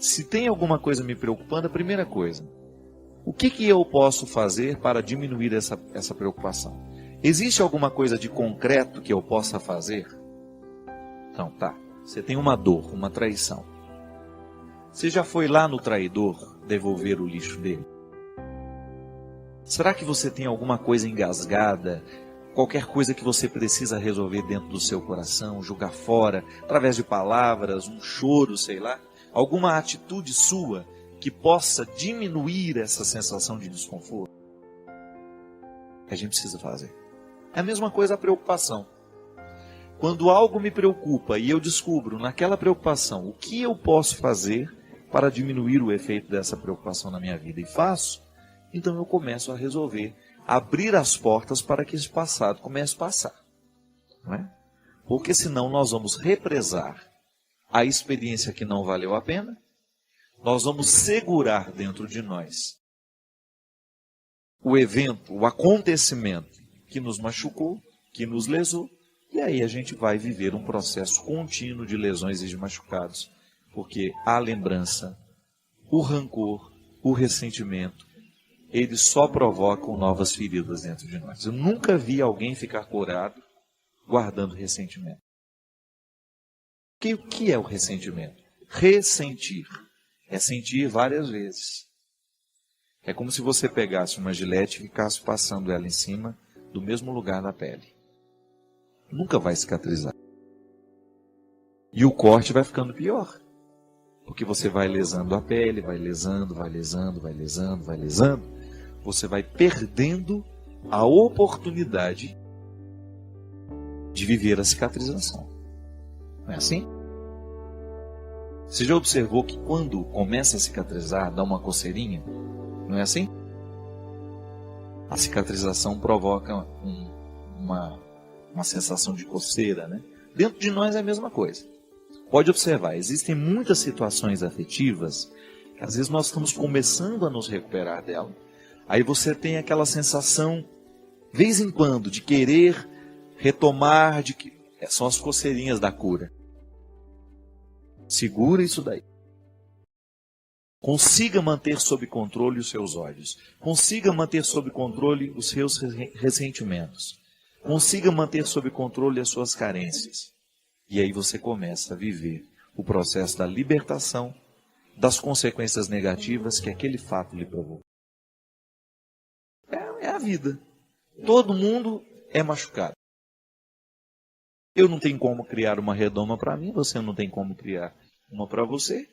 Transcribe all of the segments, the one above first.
Se tem alguma coisa me preocupando, a primeira coisa, o que eu posso fazer para diminuir essa preocupação? Existe alguma coisa de concreto que eu possa fazer? Então, tá. Você tem uma dor, uma traição. Você já foi lá no traidor devolver o lixo dele? Será que você tem alguma coisa engasgada? Qualquer coisa que você precisa resolver dentro do seu coração, jogar fora, através de palavras, um choro, sei lá? Alguma atitude sua que possa diminuir essa sensação de desconforto? Que a gente precisa fazer. É a mesma coisa a preocupação. Quando algo me preocupa e eu descubro naquela preocupação o que eu posso fazer para diminuir o efeito dessa preocupação na minha vida e faço, então eu começo a resolver, abrir as portas para que esse passado comece a passar. Não é? Porque senão nós vamos represar a experiência que não valeu a pena, nós vamos segurar dentro de nós o evento, o acontecimento que nos machucou, que nos lesou, e aí a gente vai viver um processo contínuo de lesões e de machucados, porque a lembrança, o rancor, o ressentimento, eles só provocam novas feridas dentro de nós. Eu nunca vi alguém ficar curado guardando ressentimento. O que é o ressentimento? Ressentir. É sentir várias vezes. É como se você pegasse uma gilete e ficasse passando ela em cima do mesmo lugar da pele. Nunca vai cicatrizar. E o corte vai ficando pior. Porque você vai lesando a pele, vai lesando, vai lesando, vai lesando, vai lesando. Você vai perdendo a oportunidade de viver a cicatrização. Não é assim? Você já observou que quando começa a cicatrizar, dá uma coceirinha? Não é assim? A cicatrização provoca uma sensação de coceira, né? Dentro de nós é a mesma coisa. Pode observar, existem muitas situações afetivas que às vezes nós estamos começando a nos recuperar dela. Aí você tem aquela sensação, de vez em quando, de querer retomar, são as coceirinhas da cura. Segura isso daí. Consiga manter sob controle os seus olhos. Consiga manter sob controle os seus ressentimentos. Consiga manter sob controle as suas carências. E aí você começa a viver o processo da libertação das consequências negativas que aquele fato lhe provocou. É a vida. Todo mundo é machucado. Eu não tenho como criar uma redoma para mim, você não tem como criar uma para você.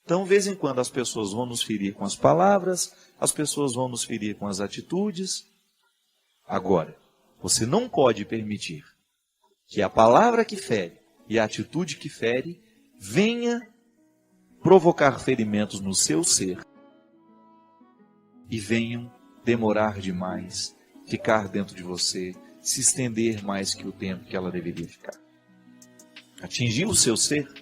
Então, de vez em quando, as pessoas vão nos ferir com as palavras, as pessoas vão nos ferir com as atitudes. Agora, você não pode permitir que a palavra que fere e a atitude que fere venha provocar ferimentos no seu ser e venham demorar demais, ficar dentro de você, se estender mais que o tempo que ela deveria ficar. Atingiu o seu ser,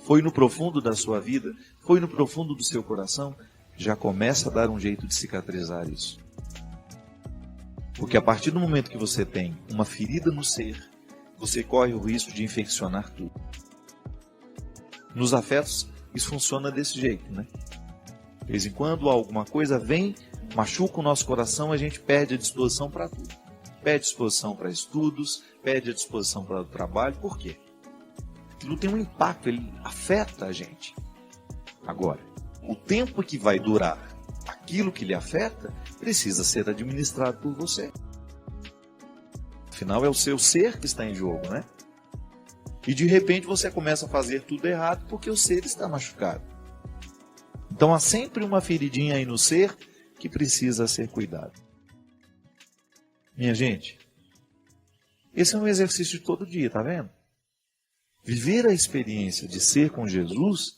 foi no profundo da sua vida, foi no profundo do seu coração, já começa a dar um jeito de cicatrizar isso. Porque a partir do momento que você tem uma ferida no ser, você corre o risco de infeccionar tudo. Nos afetos, isso funciona desse jeito, né? De vez em quando alguma coisa vem, machuca o nosso coração, a gente perde a disposição para tudo. Perde disposição para estudos, perde a disposição para o trabalho. Por quê? Aquilo tem um impacto, ele afeta a gente. Agora, o tempo que vai durar aquilo que lhe afeta precisa ser administrado por você. Afinal, é o seu ser que está em jogo, né? E de repente você começa a fazer tudo errado porque o ser está machucado. Então há sempre uma feridinha aí no ser que precisa ser cuidado. Minha gente, esse é um exercício de todo dia, tá vendo? Viver a experiência de ser com Jesus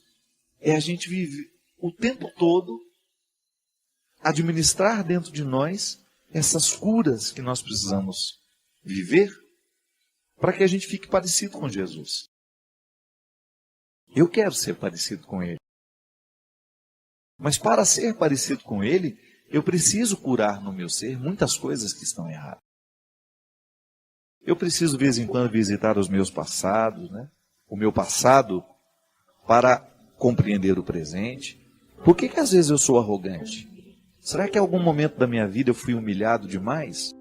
é a gente viver o tempo todo, administrar dentro de nós essas curas que nós precisamos viver para que a gente fique parecido com Jesus. Eu quero ser parecido com Ele. Mas para ser parecido com Ele, eu preciso curar no meu ser muitas coisas que estão erradas. Eu preciso, de vez em quando, visitar os meus passados, né? O meu passado, para compreender o presente? Por que às vezes eu sou arrogante? Será que em algum momento da minha vida eu fui humilhado demais?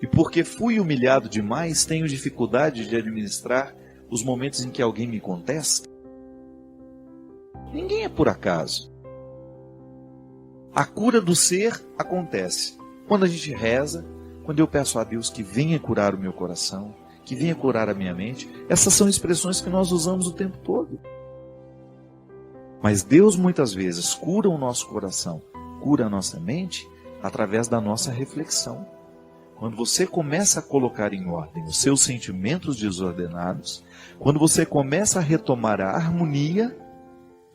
E porque fui humilhado demais, tenho dificuldade de administrar os momentos em que alguém me contesta? Ninguém é por acaso. A cura do ser acontece quando a gente reza, quando eu peço a Deus que venha curar o meu coração, que venha curar a minha mente. Essas são expressões que nós usamos o tempo todo. Mas Deus muitas vezes cura o nosso coração, cura a nossa mente através da nossa reflexão. Quando você começa a colocar em ordem os seus sentimentos desordenados, quando você começa a retomar a harmonia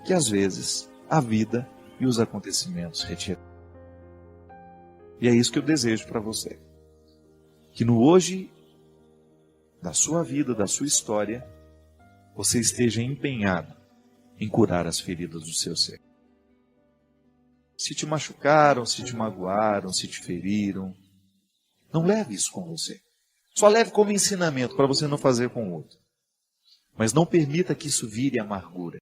que às vezes a vida e os acontecimentos retiram. E é isso que eu desejo para você. Que no hoje da sua vida, da sua história, você esteja empenhado em curar as feridas do seu ser. Se te machucaram, se te magoaram, se te feriram, não leve isso com você. Só leve como ensinamento para você não fazer com o outro. Mas não permita que isso vire amargura.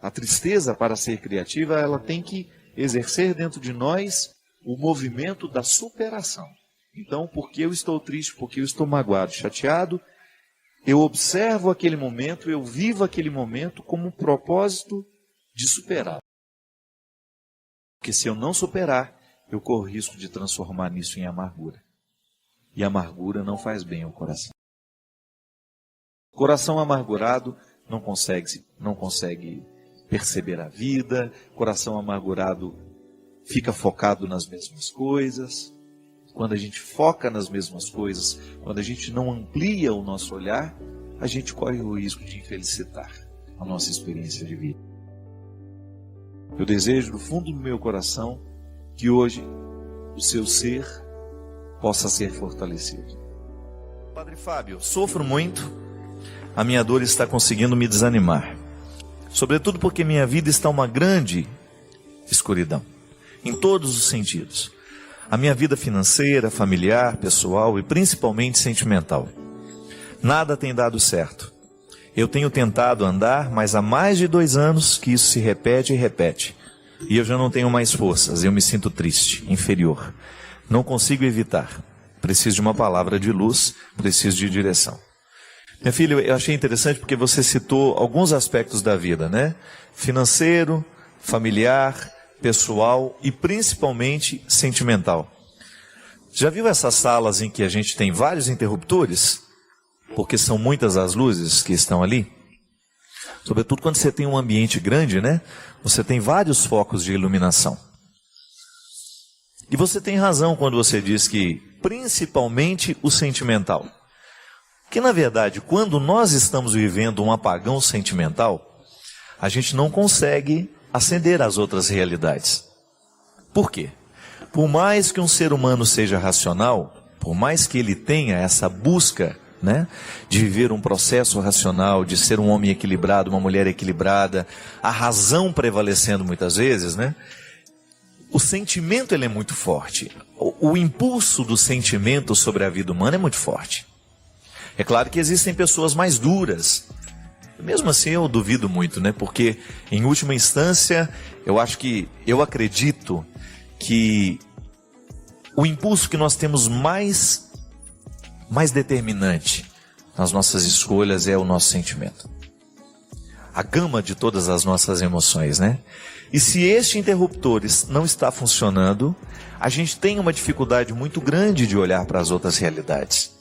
A tristeza, para ser criativa, ela tem que exercer dentro de nós o movimento da superação. Então, porque eu estou triste, porque eu estou magoado, chateado, eu observo aquele momento, eu vivo aquele momento como um propósito de superar. Porque se eu não superar, eu corro risco de transformar nisso em amargura. E amargura não faz bem ao coração. O coração amargurado não consegue perceber a vida. Coração amargurado fica focado nas mesmas coisas. Quando a gente foca nas mesmas coisas, quando a gente não amplia o nosso olhar, a gente corre o risco de infelicitar a nossa experiência de vida. Eu desejo do fundo do meu coração que hoje o seu ser possa ser fortalecido. Padre Fábio, sofro muito, a minha dor está conseguindo me desanimar. Sobretudo porque minha vida está uma grande escuridão, em todos os sentidos. A minha vida financeira, familiar, pessoal e principalmente sentimental. Nada tem dado certo. Eu tenho tentado andar, mas há mais de 2 anos que isso se repete e repete. E eu já não tenho mais forças, eu me sinto triste, inferior. Não consigo evitar. Preciso de uma palavra de luz, preciso de direção. Minha filha, eu achei interessante porque você citou alguns aspectos da vida, né? Financeiro, familiar, pessoal e principalmente sentimental. Já viu essas salas em que a gente tem vários interruptores? Porque são muitas as luzes que estão ali. Sobretudo quando você tem um ambiente grande, né? Você tem vários focos de iluminação. E você tem razão quando você diz que principalmente o sentimental. Porque na verdade, quando nós estamos vivendo um apagão sentimental, a gente não consegue acender as outras realidades. Por quê? Por mais que um ser humano seja racional, por mais que ele tenha essa busca, né, de viver um processo racional, de ser um homem equilibrado, uma mulher equilibrada, a razão prevalecendo muitas vezes, né, o sentimento ele é muito forte. O impulso do sentimento sobre a vida humana é muito forte. É claro que existem pessoas mais duras. Mesmo assim eu duvido muito, né? Porque em última instância eu acredito que o impulso que nós temos mais determinante nas nossas escolhas é o nosso sentimento. A gama de todas as nossas emoções, né? E se este interruptor não está funcionando, a gente tem uma dificuldade muito grande de olhar para as outras realidades.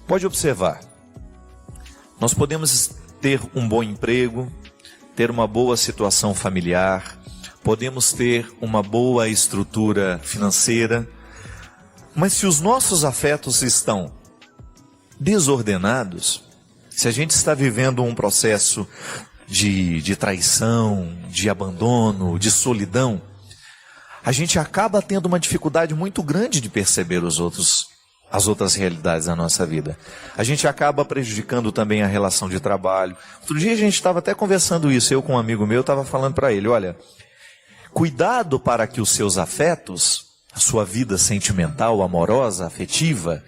Pode observar. Nós podemos ter um bom emprego, ter uma boa situação familiar, podemos ter uma boa estrutura financeira, mas se os nossos afetos estão desordenados, se a gente está vivendo um processo de traição, de abandono, de solidão, a gente acaba tendo uma dificuldade muito grande de perceber as outras realidades da nossa vida. A gente acaba prejudicando também a relação de trabalho. Outro dia a gente estava até conversando isso, eu com um amigo meu, estava falando para ele, olha, cuidado para que os seus afetos, a sua vida sentimental, amorosa, afetiva,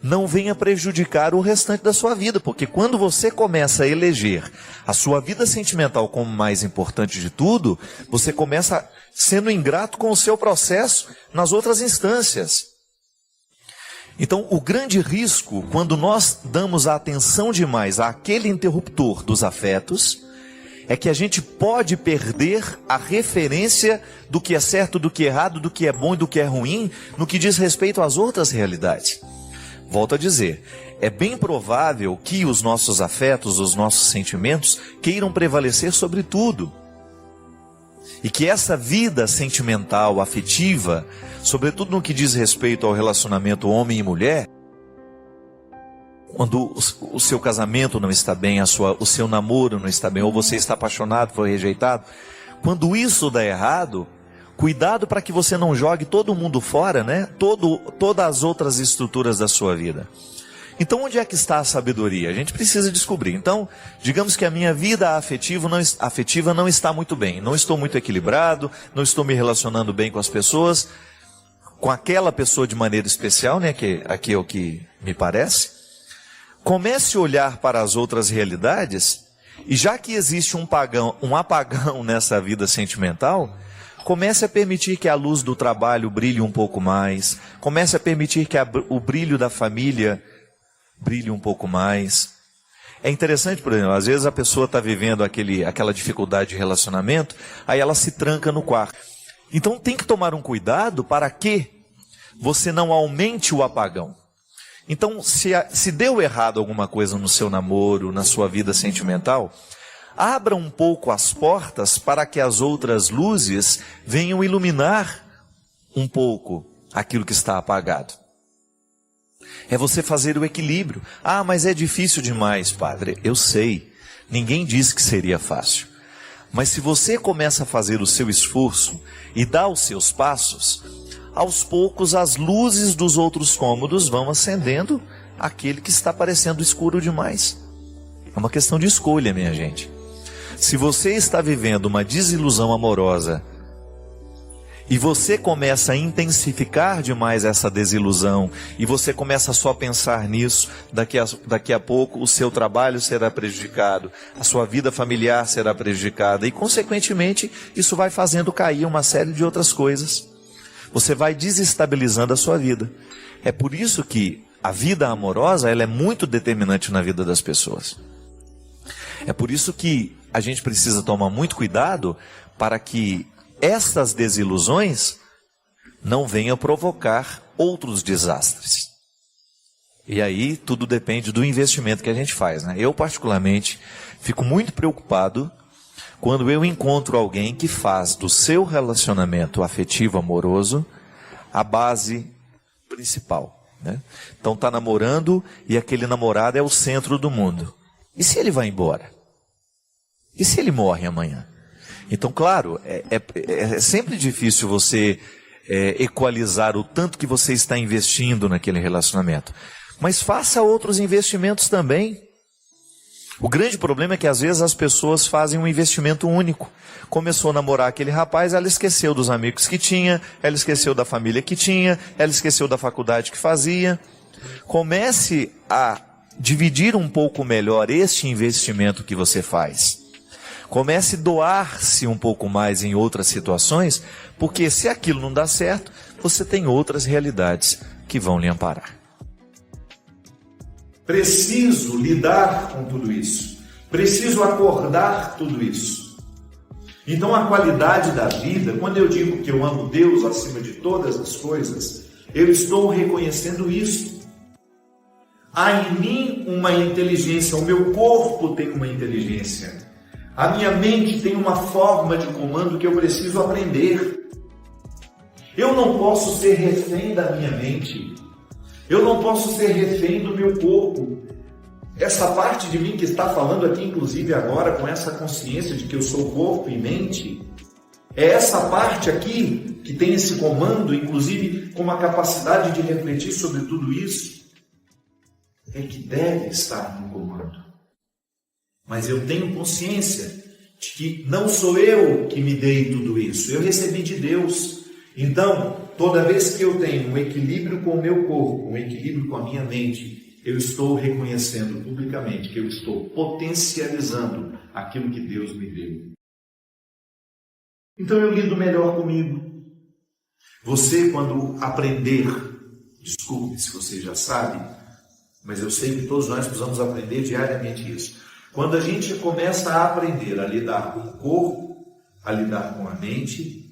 não venha prejudicar o restante da sua vida, porque quando você começa a eleger a sua vida sentimental como mais importante de tudo, você começa sendo ingrato com o seu processo nas outras instâncias. Então, o grande risco, quando nós damos a atenção demais àquele interruptor dos afetos, é que a gente pode perder a referência do que é certo, do que é errado, do que é bom e do que é ruim, no que diz respeito às outras realidades. Volto a dizer, é bem provável que os nossos afetos, os nossos sentimentos, queiram prevalecer sobre tudo. E que essa vida sentimental, afetiva, sobretudo no que diz respeito ao relacionamento homem e mulher, quando o seu casamento não está bem, o seu namoro não está bem, ou você está apaixonado, foi rejeitado, quando isso dá errado, cuidado para que você não jogue todo mundo fora, né? Todas as outras estruturas da sua vida. Então, onde é que está a sabedoria? A gente precisa descobrir. Então, digamos que a minha vida afetiva não está muito bem. Não estou muito equilibrado, não estou me relacionando bem com as pessoas, com aquela pessoa de maneira especial, né? Que aqui é o que me parece. Comece a olhar para as outras realidades, e já que existe um apagão nessa vida sentimental, comece a permitir que a luz do trabalho brilhe um pouco mais, comece a permitir que o brilho da família brilhe um pouco mais. É interessante, por exemplo, às vezes a pessoa está vivendo aquela dificuldade de relacionamento, aí ela se tranca no quarto. Então tem que tomar um cuidado para que você não aumente o apagão. Então, se deu errado alguma coisa no seu namoro, na sua vida sentimental, abra um pouco as portas para que as outras luzes venham iluminar um pouco aquilo que está apagado. É você fazer o equilíbrio. Ah, mas é difícil demais, padre. Eu sei, ninguém disse que seria fácil. Mas se você começa a fazer o seu esforço e dá os seus passos, aos poucos as luzes dos outros cômodos vão acendendo aquele que está parecendo escuro demais. É uma questão de escolha, minha gente. Se você está vivendo uma desilusão amorosa e você começa a intensificar demais essa desilusão, e você começa só a pensar nisso, daqui a pouco o seu trabalho será prejudicado, a sua vida familiar será prejudicada, e consequentemente isso vai fazendo cair uma série de outras coisas. Você vai desestabilizando a sua vida. É por isso que a vida amorosa, ela é muito determinante na vida das pessoas. É por isso que a gente precisa tomar muito cuidado para que estas desilusões não venham provocar outros desastres. E aí tudo depende do investimento que a gente faz, né? Eu particularmente fico muito preocupado quando eu encontro alguém que faz do seu relacionamento afetivo amoroso a base principal, né? Então está namorando e aquele namorado é o centro do mundo. E se ele vai embora? E se ele morre amanhã? Então, claro, é sempre difícil você equalizar o tanto que você está investindo naquele relacionamento. Mas faça outros investimentos também. O grande problema é que às vezes as pessoas fazem um investimento único. Começou a namorar aquele rapaz, ela esqueceu dos amigos que tinha, ela esqueceu da família que tinha, ela esqueceu da faculdade que fazia. Comece a dividir um pouco melhor este investimento que você faz. Comece a doar-se um pouco mais em outras situações, porque se aquilo não dá certo, você tem outras realidades que vão lhe amparar. Preciso lidar com tudo isso. Preciso acordar tudo isso. Então a qualidade da vida, quando eu digo que eu amo Deus acima de todas as coisas, eu estou reconhecendo isso. Há em mim uma inteligência, o meu corpo tem uma inteligência. A minha mente tem uma forma de comando que eu preciso aprender. Eu não posso ser refém da minha mente. Eu não posso ser refém do meu corpo. Essa parte de mim que está falando aqui, inclusive agora, com essa consciência de que eu sou corpo e mente, é essa parte aqui que tem esse comando, inclusive com uma capacidade de refletir sobre tudo isso, é que deve estar no comando. Mas eu tenho consciência de que não sou eu que me dei tudo isso, eu recebi de Deus. Então, Toda vez que eu tenho um equilíbrio com o meu corpo, um equilíbrio com a minha mente, eu estou reconhecendo publicamente que eu estou potencializando aquilo que Deus me deu. Então eu lido melhor comigo. Você, quando aprender, desculpe se você já sabe, mas eu sei que todos nós precisamos aprender diariamente isso. Quando a gente começa a aprender a lidar com o corpo, a lidar com a mente,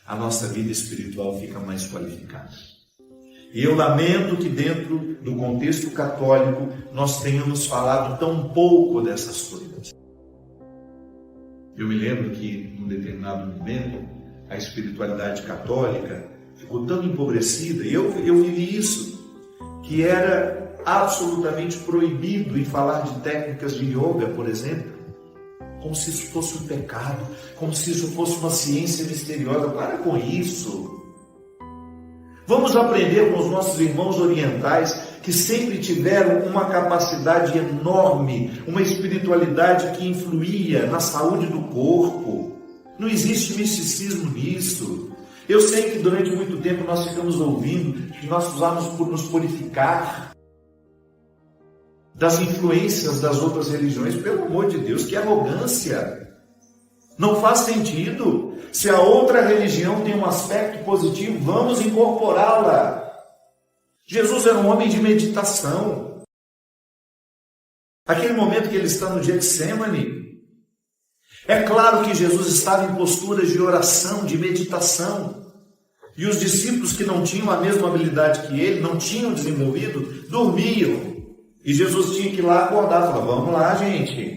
a nossa vida espiritual fica mais qualificada. E eu lamento que dentro do contexto católico nós tenhamos falado tão pouco dessas coisas. Eu me lembro que, num determinado momento, a espiritualidade católica ficou tão empobrecida, e eu vivi isso, que era absolutamente proibido em falar de técnicas de yoga, por exemplo, como se isso fosse um pecado, como se isso fosse uma ciência misteriosa. Para com isso. Vamos aprender com os nossos irmãos orientais, que sempre tiveram uma capacidade enorme, uma espiritualidade que influía na saúde do corpo. Não existe misticismo nisso. Eu sei que durante muito tempo nós ficamos ouvindo que nós precisamos nos purificar das influências das outras religiões. Pelo amor de Deus, que arrogância! Não faz sentido. Se a outra religião tem um aspecto positivo, vamos incorporá-la. Jesus era um homem de meditação. Aquele momento que ele está no Getsêmani, é claro que Jesus estava em posturas de oração, de meditação. E os discípulos que não tinham a mesma habilidade que ele, não tinham desenvolvido, dormiam. E Jesus tinha que ir lá acordar e falar: vamos lá, gente.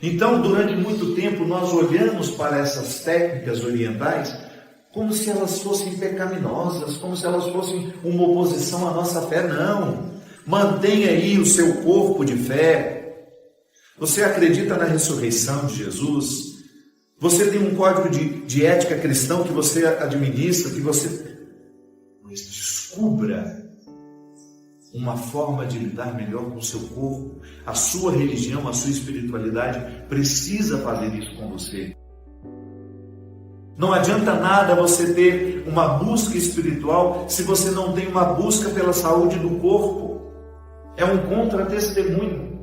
Então, durante muito tempo, nós olhamos para essas técnicas orientais como se elas fossem pecaminosas, como se elas fossem uma oposição à nossa fé. Não. Mantenha aí o seu corpo de fé. Você acredita na ressurreição de Jesus? Você tem um código de ética cristão que você administra, que você... Mas descubra uma forma de lidar melhor com o seu corpo. A sua religião, a sua espiritualidade precisa fazer isso com você. Não adianta nada você ter uma busca espiritual se você não tem uma busca pela saúde do corpo. É um contra-testemunho.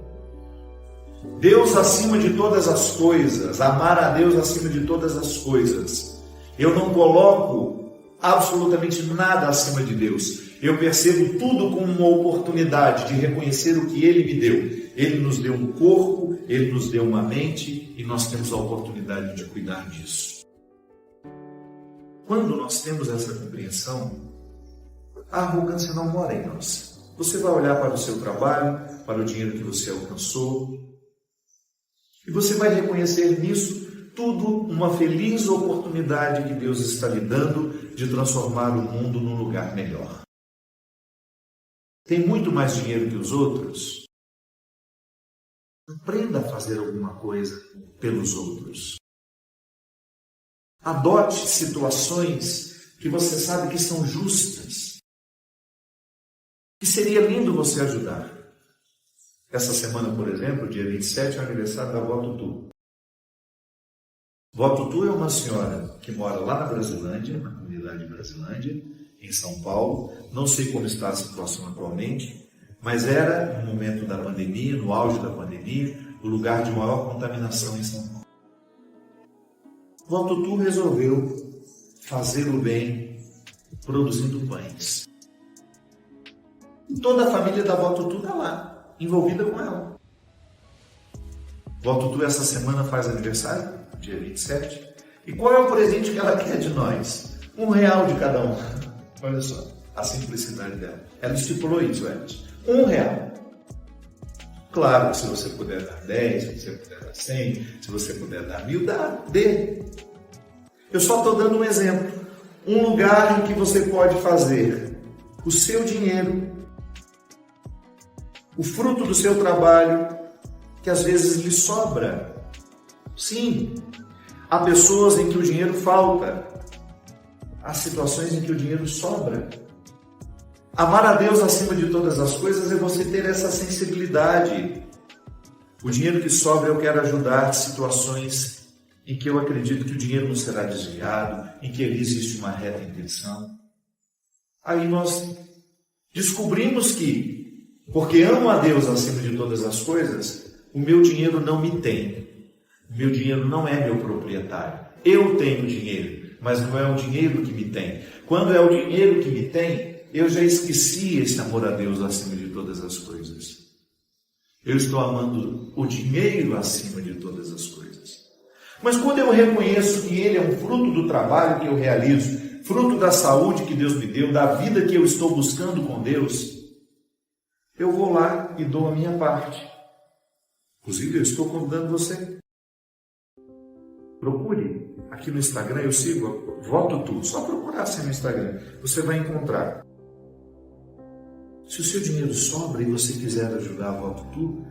Deus acima de todas as coisas, amar a Deus acima de todas as coisas. Eu não coloco absolutamente nada acima de Deus. Eu percebo tudo como uma oportunidade de reconhecer o que Ele me deu. Ele nos deu um corpo, Ele nos deu uma mente, e nós temos a oportunidade de cuidar disso. Quando nós temos essa compreensão, a arrogância não mora em nós. Você vai olhar para o seu trabalho, para o dinheiro que você alcançou, e você vai reconhecer nisso tudo uma feliz oportunidade que Deus está lhe dando de transformar o mundo num lugar melhor. Tem muito mais dinheiro que os outros? Aprenda a fazer alguma coisa pelos outros. Adote situações que você sabe que são justas. Que seria lindo você ajudar. Essa semana, por exemplo, dia 27, é o aniversário da Vó Tutu. Vó Tutu é uma senhora que mora lá na Brasilândia, na comunidade Brasilândia, em São Paulo. Não sei como está a situação atualmente, mas era, no momento da pandemia, no auge da pandemia, o lugar de maior contaminação em São Paulo. Vó Tutu resolveu fazer o bem produzindo pães. E toda a família da Vó Tutu está lá, envolvida com ela. Vó Tutu essa semana faz aniversário, dia 27. E qual é o presente que ela quer de nós? R$1 de cada um. Olha só, a simplicidade dela. Ela estipulou isso, Edson. R$1. Claro que se você puder dar 10, se você puder dar 100, se você puder dar 1.000, dê. Eu só estou dando um exemplo. Um lugar em que você pode fazer o seu dinheiro, o fruto do seu trabalho, que às vezes lhe sobra. Sim, há pessoas em que o dinheiro falta. Há situações em que o dinheiro sobra. Amar a Deus acima de todas as coisas é você ter essa sensibilidade. O dinheiro que sobra eu quero ajudar situações em que eu acredito que o dinheiro não será desviado, em que ali existe uma reta intenção. Aí nós descobrimos que, porque amo a Deus acima de todas as coisas, o meu dinheiro não me tem. O meu dinheiro não é meu proprietário. Eu tenho dinheiro, mas não é o dinheiro que me tem. Quando é o dinheiro que me tem, eu já esqueci esse amor a Deus acima de todas as coisas. Eu estou amando o dinheiro acima de todas as coisas. Mas quando eu reconheço que ele é um fruto do trabalho que eu realizo, fruto da saúde que Deus me deu, da vida que eu estou buscando com Deus, eu vou lá e dou a minha parte. Inclusive, eu estou convidando você. Procure aqui no Instagram, eu sigo Voto Tu. Só procurar assim no Instagram, você vai encontrar. Se o seu dinheiro sobra e você quiser ajudar a Voto Tu,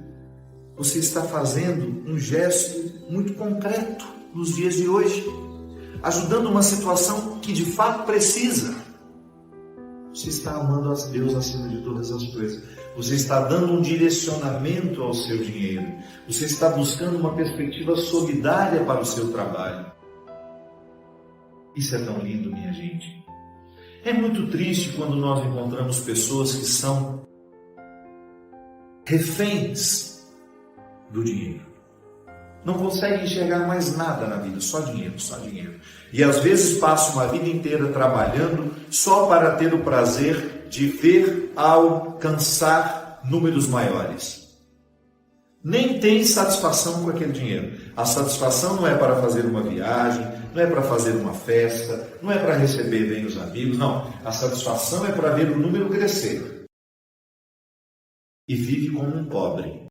você está fazendo um gesto muito concreto nos dias de hoje, ajudando uma situação que de fato precisa. Você está amando a Deus acima de todas as coisas. Você está dando um direcionamento ao seu dinheiro. Você está buscando uma perspectiva solidária para o seu trabalho. Isso é tão lindo, minha gente. É muito triste quando nós encontramos pessoas que são reféns do dinheiro. Não conseguem enxergar mais nada na vida, só dinheiro, só dinheiro. E às vezes passam uma vida inteira trabalhando só para ter o prazer de ver alcançar números maiores. Nem tem satisfação com aquele dinheiro. A satisfação não é para fazer uma viagem, não é para fazer uma festa, não é para receber bem os amigos, não. A satisfação é para ver o número crescer. E vive como um pobre.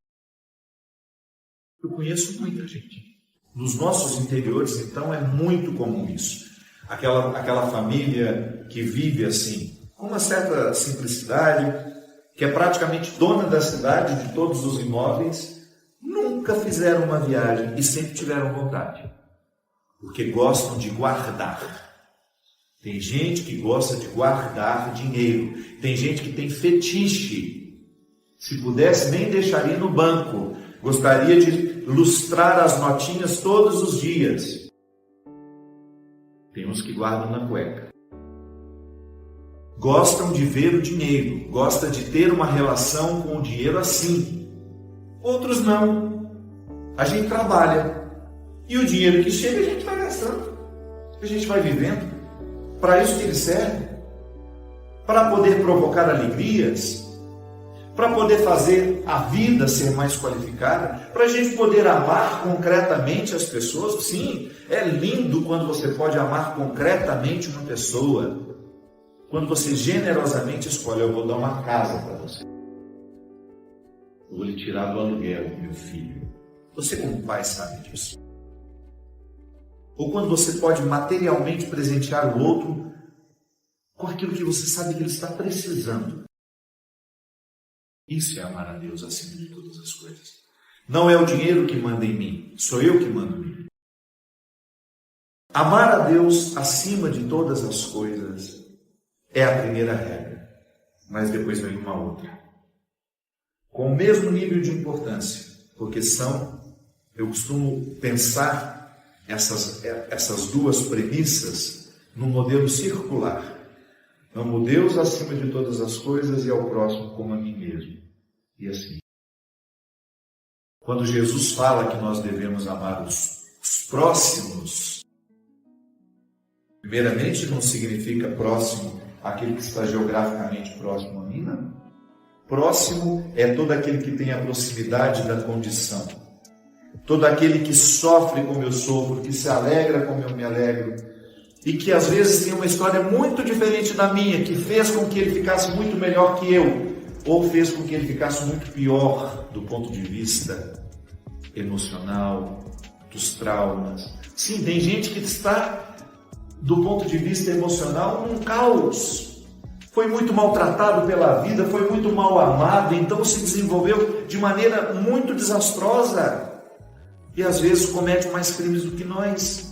Eu conheço muita gente. Nos nossos interiores, então, é muito comum isso. Aquela família que vive assim, com uma certa simplicidade, que é praticamente dona da cidade, de todos os imóveis, nunca fizeram uma viagem e sempre tiveram vontade. Porque gostam de guardar. Tem gente que gosta de guardar dinheiro. Tem gente que tem fetiche. Se pudesse, nem deixaria no banco. Gostaria de lustrar as notinhas todos os dias. Tem uns que guardam na cueca. Gostam de ver o dinheiro. Gostam de ter uma relação com o dinheiro assim. Outros não. A gente trabalha. E o dinheiro que chega a gente vai gastando. A gente vai vivendo. Para isso que ele serve. Para poder provocar alegrias. Para poder fazer a vida ser mais qualificada, para a gente poder amar concretamente as pessoas. Sim, é lindo quando você pode amar concretamente uma pessoa. Quando você generosamente escolhe, eu vou dar uma casa para você. Eu vou lhe tirar do aluguel, meu filho. Você como pai sabe disso. Ou quando você pode materialmente presentear o outro com aquilo que você sabe que ele está precisando. Isso é amar a Deus acima de todas as coisas. Não é o dinheiro que manda em mim, sou eu que mando em mim. Amar a Deus acima de todas as coisas é a primeira regra, mas depois vem uma outra. Com o mesmo nível de importância, porque eu costumo pensar essas duas premissas num modelo circular. Amo Deus acima de todas as coisas e ao próximo como a mim mesmo. E assim. Quando Jesus fala que nós devemos amar os próximos, primeiramente não significa próximo aquele que está geograficamente próximo a mim, não. Próximo é todo aquele que tem a proximidade da condição. Todo aquele que sofre como eu sofro, que se alegra como eu me alegro. E que às vezes tem uma história muito diferente da minha, que fez com que ele ficasse muito melhor que eu, ou fez com que ele ficasse muito pior do ponto de vista emocional, dos traumas. Sim, tem gente que está, do ponto de vista emocional, num caos. Foi muito maltratado pela vida, foi muito mal amado, então se desenvolveu de maneira muito desastrosa. E às vezes comete mais crimes do que nós.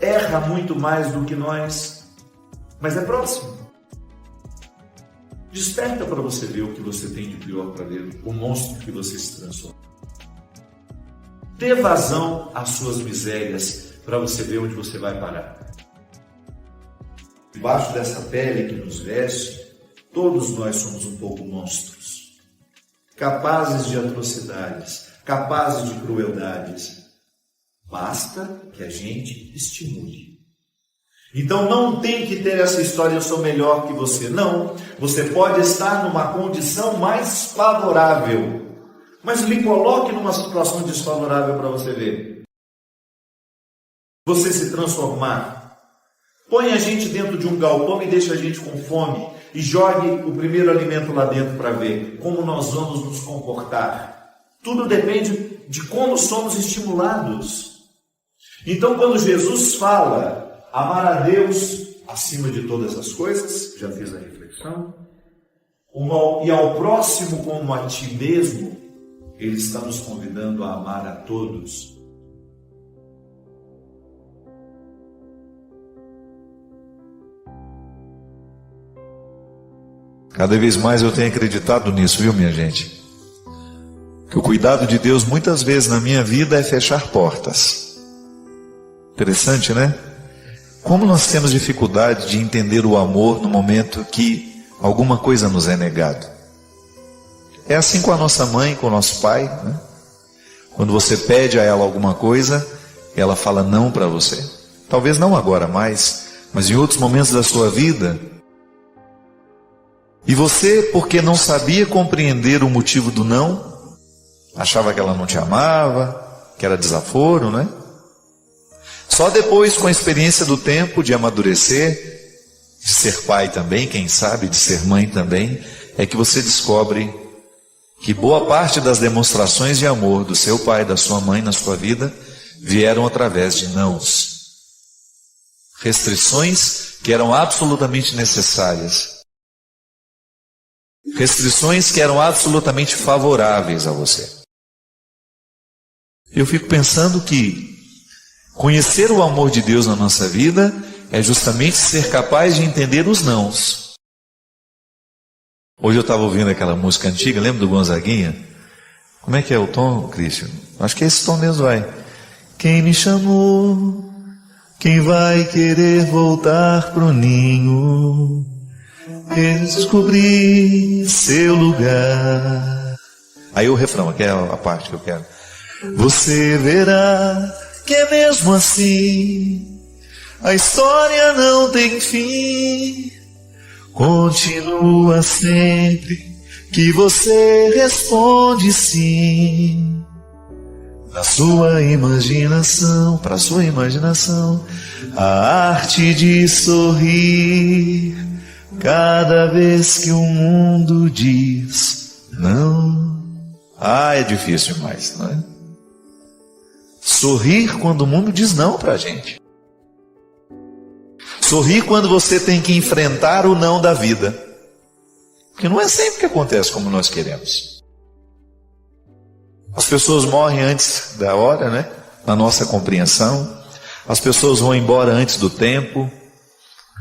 Erra muito mais do que nós, mas é próximo. Desperta para você ver o que você tem de pior para dentro, o monstro que você se transforma. Dê vazão às suas misérias para você ver onde você vai parar. Debaixo dessa pele que nos veste, todos nós somos um pouco monstros, capazes de atrocidades, capazes de crueldades. Basta que a gente estimule. Então não tem que ter essa história, eu sou melhor que você. Não, você pode estar numa condição mais favorável, mas lhe coloque numa situação desfavorável para você ver. Você se transformar. Põe a gente dentro de um galpão e deixa a gente com fome e jogue o primeiro alimento lá dentro para ver como nós vamos nos comportar. Tudo depende de como somos estimulados. Então, quando Jesus fala amar a Deus acima de todas as coisas, já fiz a reflexão, e ao próximo como a ti mesmo, Ele está nos convidando a amar a todos. Cada vez mais eu tenho acreditado nisso, viu, minha gente? Que o cuidado de Deus muitas vezes na minha vida é fechar portas. Interessante, né? Como nós temos dificuldade de entender o amor no momento que alguma coisa nos é negado. É assim com a nossa mãe, com o nosso pai, né? Quando você pede a ela alguma coisa, ela fala não para você. Talvez não agora mais, mas em outros momentos da sua vida. E você, porque não sabia compreender o motivo do não, achava que ela não te amava, que era desaforo, né? Só depois, com a experiência do tempo, de amadurecer, de ser pai também, quem sabe, de ser mãe também, é que você descobre que boa parte das demonstrações de amor do seu pai, da sua mãe na sua vida, vieram através de nãos. Restrições que eram absolutamente necessárias. Restrições que eram absolutamente favoráveis a você. Eu fico pensando que conhecer o amor de Deus na nossa vida é justamente ser capaz de entender os nãos. Hoje eu estava ouvindo aquela música antiga, lembra do Gonzaguinha? Como é que é o tom, Cristian? Acho que é esse tom mesmo, vai. Quem me chamou, quem vai querer voltar pro ninho, descobrir seu lugar. Aí o refrão, aqui é a parte que eu quero. Você verá que é mesmo assim, a história não tem fim. Continua sempre que você responde sim. Na sua imaginação, para sua imaginação, a arte de sorrir cada vez que o mundo diz não. Ah, é difícil demais, não é? Sorrir quando o mundo diz não para a gente. Sorrir quando você tem que enfrentar o não da vida. Porque não é sempre que acontece como nós queremos. As pessoas morrem antes da hora, né? Na nossa compreensão. As pessoas vão embora antes do tempo.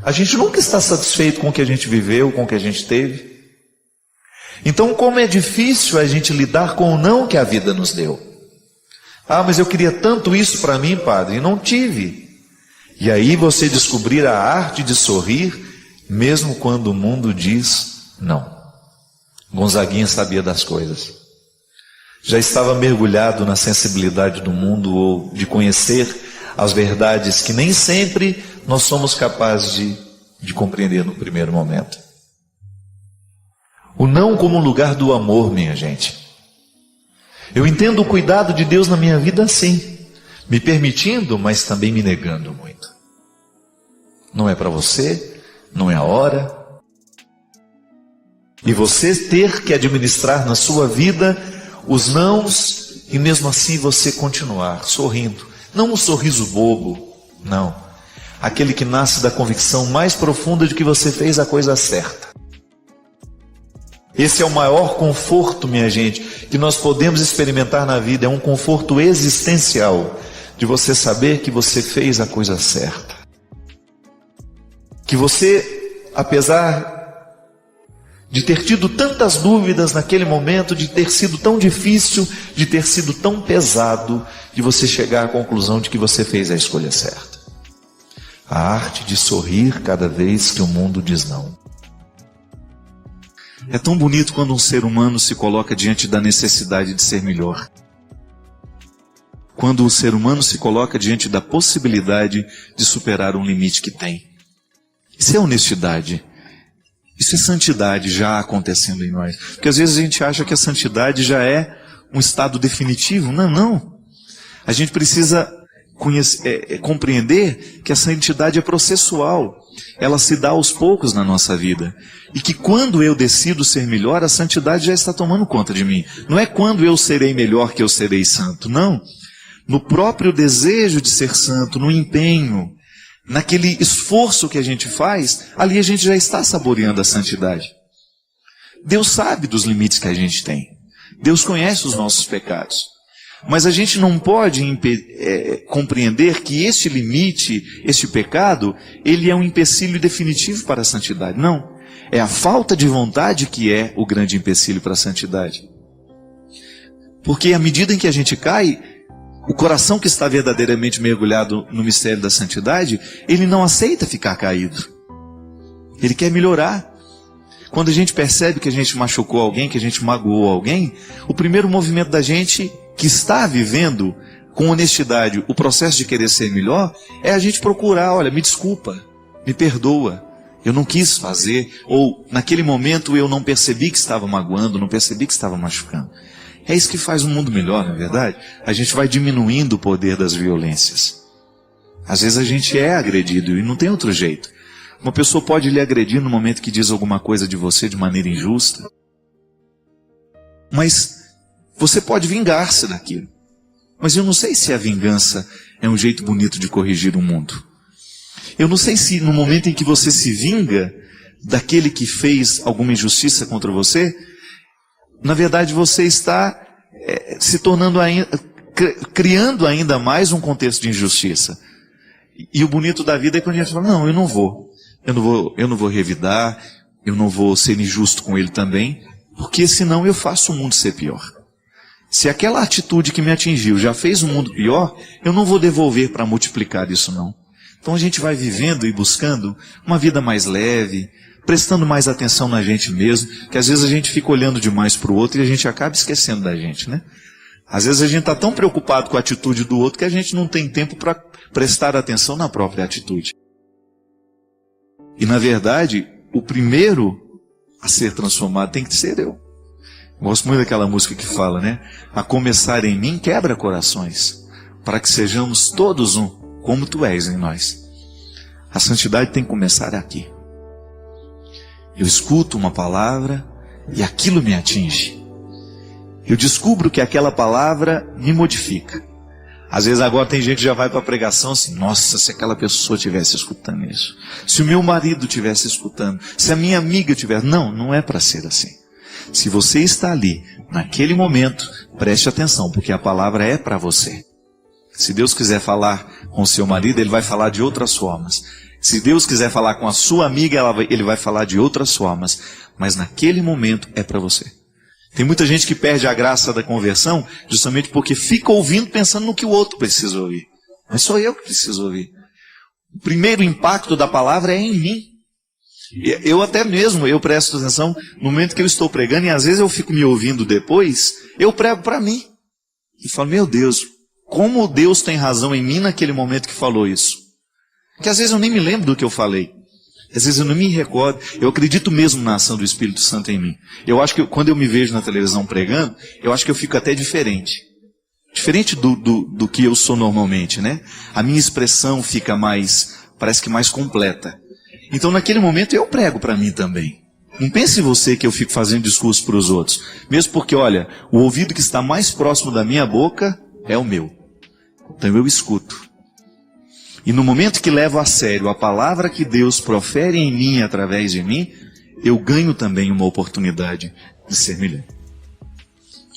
A gente nunca está satisfeito com o que a gente viveu, com o que a gente teve. Então, como é difícil a gente lidar com o não que a vida nos deu. Ah, mas eu queria tanto isso para mim, padre, e não tive. E aí você descobrir a arte de sorrir, mesmo quando o mundo diz não. Gonzaguinha sabia das coisas. Já estava mergulhado na sensibilidade do mundo, ou de conhecer as verdades que nem sempre nós somos capazes de compreender no primeiro momento. O não como lugar do amor, minha gente. Eu entendo o cuidado de Deus na minha vida assim, me permitindo, mas também me negando muito. Não é para você, não é a hora. E você ter que administrar na sua vida os nãos, e mesmo assim você continuar sorrindo. Não um sorriso bobo, não. Aquele que nasce da convicção mais profunda de que você fez a coisa certa. Esse é o maior conforto, minha gente, que nós podemos experimentar na vida. É um conforto existencial de você saber que você fez a coisa certa. Que você, apesar de ter tido tantas dúvidas naquele momento, de ter sido tão difícil, de ter sido tão pesado, de você chegar à conclusão de que você fez a escolha certa. A arte de sorrir cada vez que o mundo diz não. É tão bonito quando um ser humano se coloca diante da necessidade de ser melhor. Quando o ser humano se coloca diante da possibilidade de superar um limite que tem. Isso é honestidade. Isso é santidade já acontecendo em nós. Porque às vezes a gente acha que a santidade já é um estado definitivo. Não, não. A gente precisa compreender que a santidade é processual. Ela se dá aos poucos na nossa vida. E que quando eu decido ser melhor, a santidade já está tomando conta de mim. Não é quando eu serei melhor que eu serei santo. Não. No próprio desejo de ser santo, no empenho, naquele esforço que a gente faz, ali a gente já está saboreando a santidade. Deus sabe dos limites que a gente tem. Deus conhece os nossos pecados. Mas a gente não pode compreender que este limite, este pecado, ele é um empecilho definitivo para a santidade. Não. É a falta de vontade que é o grande empecilho para a santidade. Porque à medida em que a gente cai, o coração que está verdadeiramente mergulhado no mistério da santidade, ele não aceita ficar caído. Ele quer melhorar. Quando a gente percebe que a gente machucou alguém, que a gente magoou alguém, o primeiro movimento da gente que está vivendo com honestidade o processo de querer ser melhor, é a gente procurar, olha, me desculpa, me perdoa, eu não quis fazer, ou naquele momento eu não percebi que estava magoando, não percebi que estava machucando. É isso que faz um mundo melhor, não é verdade? A gente vai diminuindo o poder das violências. Às vezes a gente é agredido e não tem outro jeito. Uma pessoa pode lhe agredir no momento que diz alguma coisa de você de maneira injusta. Mas você pode vingar-se daquilo. Mas eu não sei se a vingança é um jeito bonito de corrigir o mundo. Eu não sei se no momento em que você se vinga daquele que fez alguma injustiça contra você, na verdade você está se tornando criando ainda mais um contexto de injustiça. E o bonito da vida é quando a gente fala, não, eu não vou revidar, eu não vou ser injusto com ele também, porque senão eu faço o mundo ser pior. Se aquela atitude que me atingiu já fez o mundo pior, eu não vou devolver para multiplicar isso não. Então a gente vai vivendo e buscando uma vida mais leve, prestando mais atenção na gente mesmo, que às vezes a gente fica olhando demais para o outro e a gente acaba esquecendo da gente, né? Às vezes a gente está tão preocupado com a atitude do outro que a gente não tem tempo para prestar atenção na própria atitude. E na verdade, o primeiro a ser transformado tem que ser eu. Gosto muito daquela música que fala, né? A começar em mim quebra corações, para que sejamos todos um, como tu és em nós. A santidade tem que começar aqui. Eu escuto uma palavra e aquilo me atinge. Eu descubro que aquela palavra me modifica. Às vezes agora tem gente que já vai para a pregação assim, nossa, se aquela pessoa estivesse escutando isso. Se o meu marido estivesse escutando. Se a minha amiga estivesse. Não, não é para ser assim. Se você está ali, naquele momento, preste atenção, porque a palavra é para você. Se Deus quiser falar com o seu marido, Ele vai falar de outras formas. Se Deus quiser falar com a sua amiga, Ele vai falar de outras formas. Mas naquele momento é para você. Tem muita gente que perde a graça da conversão justamente porque fica ouvindo pensando no que o outro precisa ouvir. Não é só eu que preciso ouvir. O primeiro impacto da palavra é em mim. Eu até mesmo, eu presto atenção no momento que eu estou pregando e às vezes eu fico me ouvindo depois, eu prego para mim. E falo, meu Deus, como Deus tem razão em mim naquele momento que falou isso. Porque às vezes eu nem me lembro do que eu falei. Às vezes eu não me recordo. Eu acredito mesmo na ação do Espírito Santo em mim. Eu acho que quando eu me vejo na televisão pregando, eu acho que eu fico até diferente. Diferente do que eu sou normalmente, né? A minha expressão fica parece que mais completa. Então naquele momento eu prego para mim também. Não pense você que eu fico fazendo discurso para os outros. Mesmo porque, olha, o ouvido que está mais próximo da minha boca é o meu. Então eu escuto. E no momento que levo a sério a palavra que Deus profere em mim através de mim, eu ganho também uma oportunidade de ser melhor.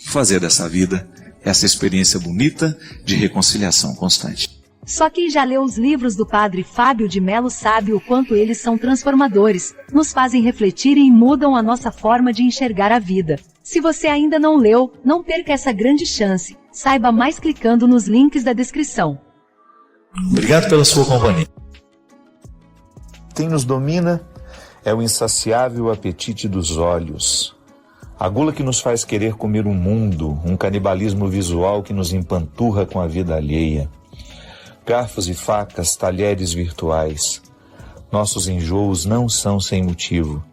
Fazer dessa vida essa experiência bonita de reconciliação constante. Só quem já leu os livros do Padre Fábio de Melo sabe o quanto eles são transformadores, nos fazem refletir e mudam a nossa forma de enxergar a vida. Se você ainda não leu, não perca essa grande chance. Saiba mais clicando nos links da descrição. Obrigado pela sua companhia. Quem nos domina é o insaciável apetite dos olhos. A gula que nos faz querer comer o mundo, um canibalismo visual que nos empanturra com a vida alheia. Garfos e facas, talheres virtuais. Nossos enjoos não são sem motivo.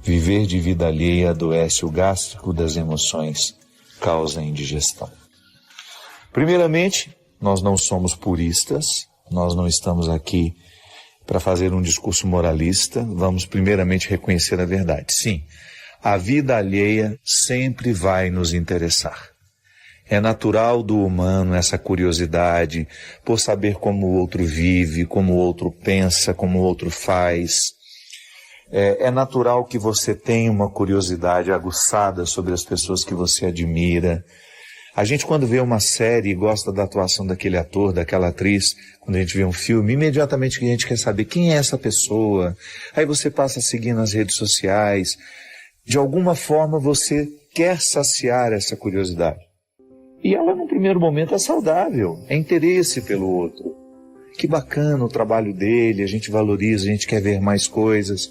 Viver de vida alheia adoece o gástrico das emoções, causa indigestão. Primeiramente, nós não somos puristas, nós não estamos aqui para fazer um discurso moralista, vamos primeiramente reconhecer a verdade. Sim, a vida alheia sempre vai nos interessar. É natural do humano essa curiosidade por saber como o outro vive, como o outro pensa, como o outro faz. É natural que você tenha uma curiosidade aguçada sobre as pessoas que você admira. A gente, quando vê uma série e gosta da atuação daquele ator, daquela atriz, quando a gente vê um filme, imediatamente a gente quer saber quem é essa pessoa. Aí você passa a seguir nas redes sociais. De alguma forma você quer saciar essa curiosidade. E ela, no primeiro momento, é saudável, é interesse pelo outro. Que bacana o trabalho dele, a gente valoriza, a gente quer ver mais coisas.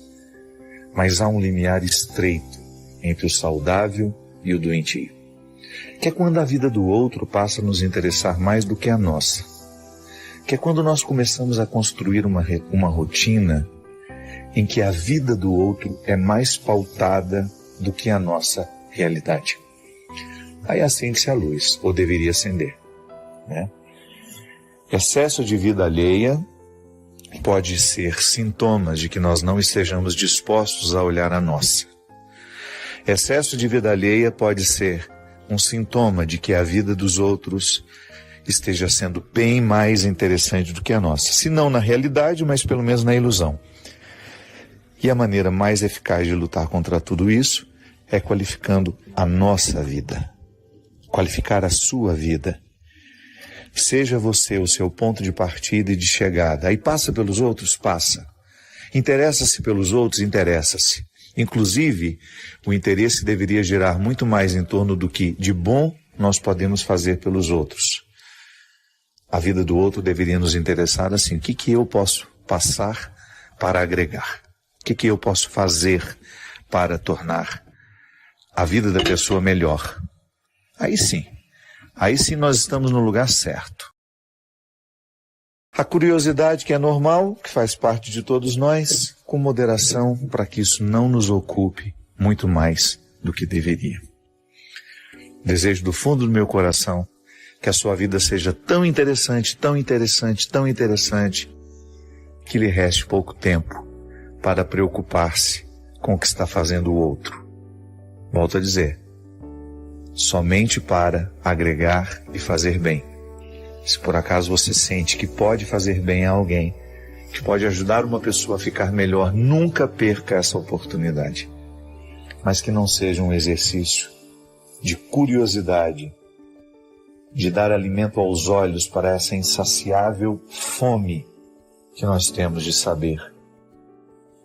Mas há um limiar estreito entre o saudável e o doentio. Que é quando a vida do outro passa a nos interessar mais do que a nossa. Que é quando nós começamos a construir uma rotina em que a vida do outro é mais pautada do que a nossa realidade. Aí acende-se a luz, ou deveria acender, né? Excesso de vida alheia pode ser sintomas de que nós não estejamos dispostos a olhar a nossa. Excesso de vida alheia pode ser um sintoma de que a vida dos outros esteja sendo bem mais interessante do que a nossa. Se não na realidade, mas pelo menos na ilusão. E a maneira mais eficaz de lutar contra tudo isso é qualificando a nossa vida. Qualificar a sua vida. Seja você o seu ponto de partida e de chegada. Aí passa pelos outros? Passa. Interessa-se pelos outros? Interessa-se. Inclusive, o interesse deveria girar muito mais em torno do que de bom nós podemos fazer pelos outros. A vida do outro deveria nos interessar assim. O que eu posso passar para agregar? O que eu posso fazer para tornar a vida da pessoa melhor? Aí sim nós estamos no lugar certo. A curiosidade que é normal, que faz parte de todos nós, com moderação, para que isso não nos ocupe muito mais do que deveria. Desejo do fundo do meu coração que a sua vida seja tão interessante, tão interessante, tão interessante, que lhe reste pouco tempo para preocupar-se com o que está fazendo o outro. Volto a dizer, somente para agregar e fazer bem. Se por acaso você sente que pode fazer bem a alguém, que pode ajudar uma pessoa a ficar melhor, nunca perca essa oportunidade. Mas que não seja um exercício de curiosidade, de dar alimento aos olhos para essa insaciável fome que nós temos de saber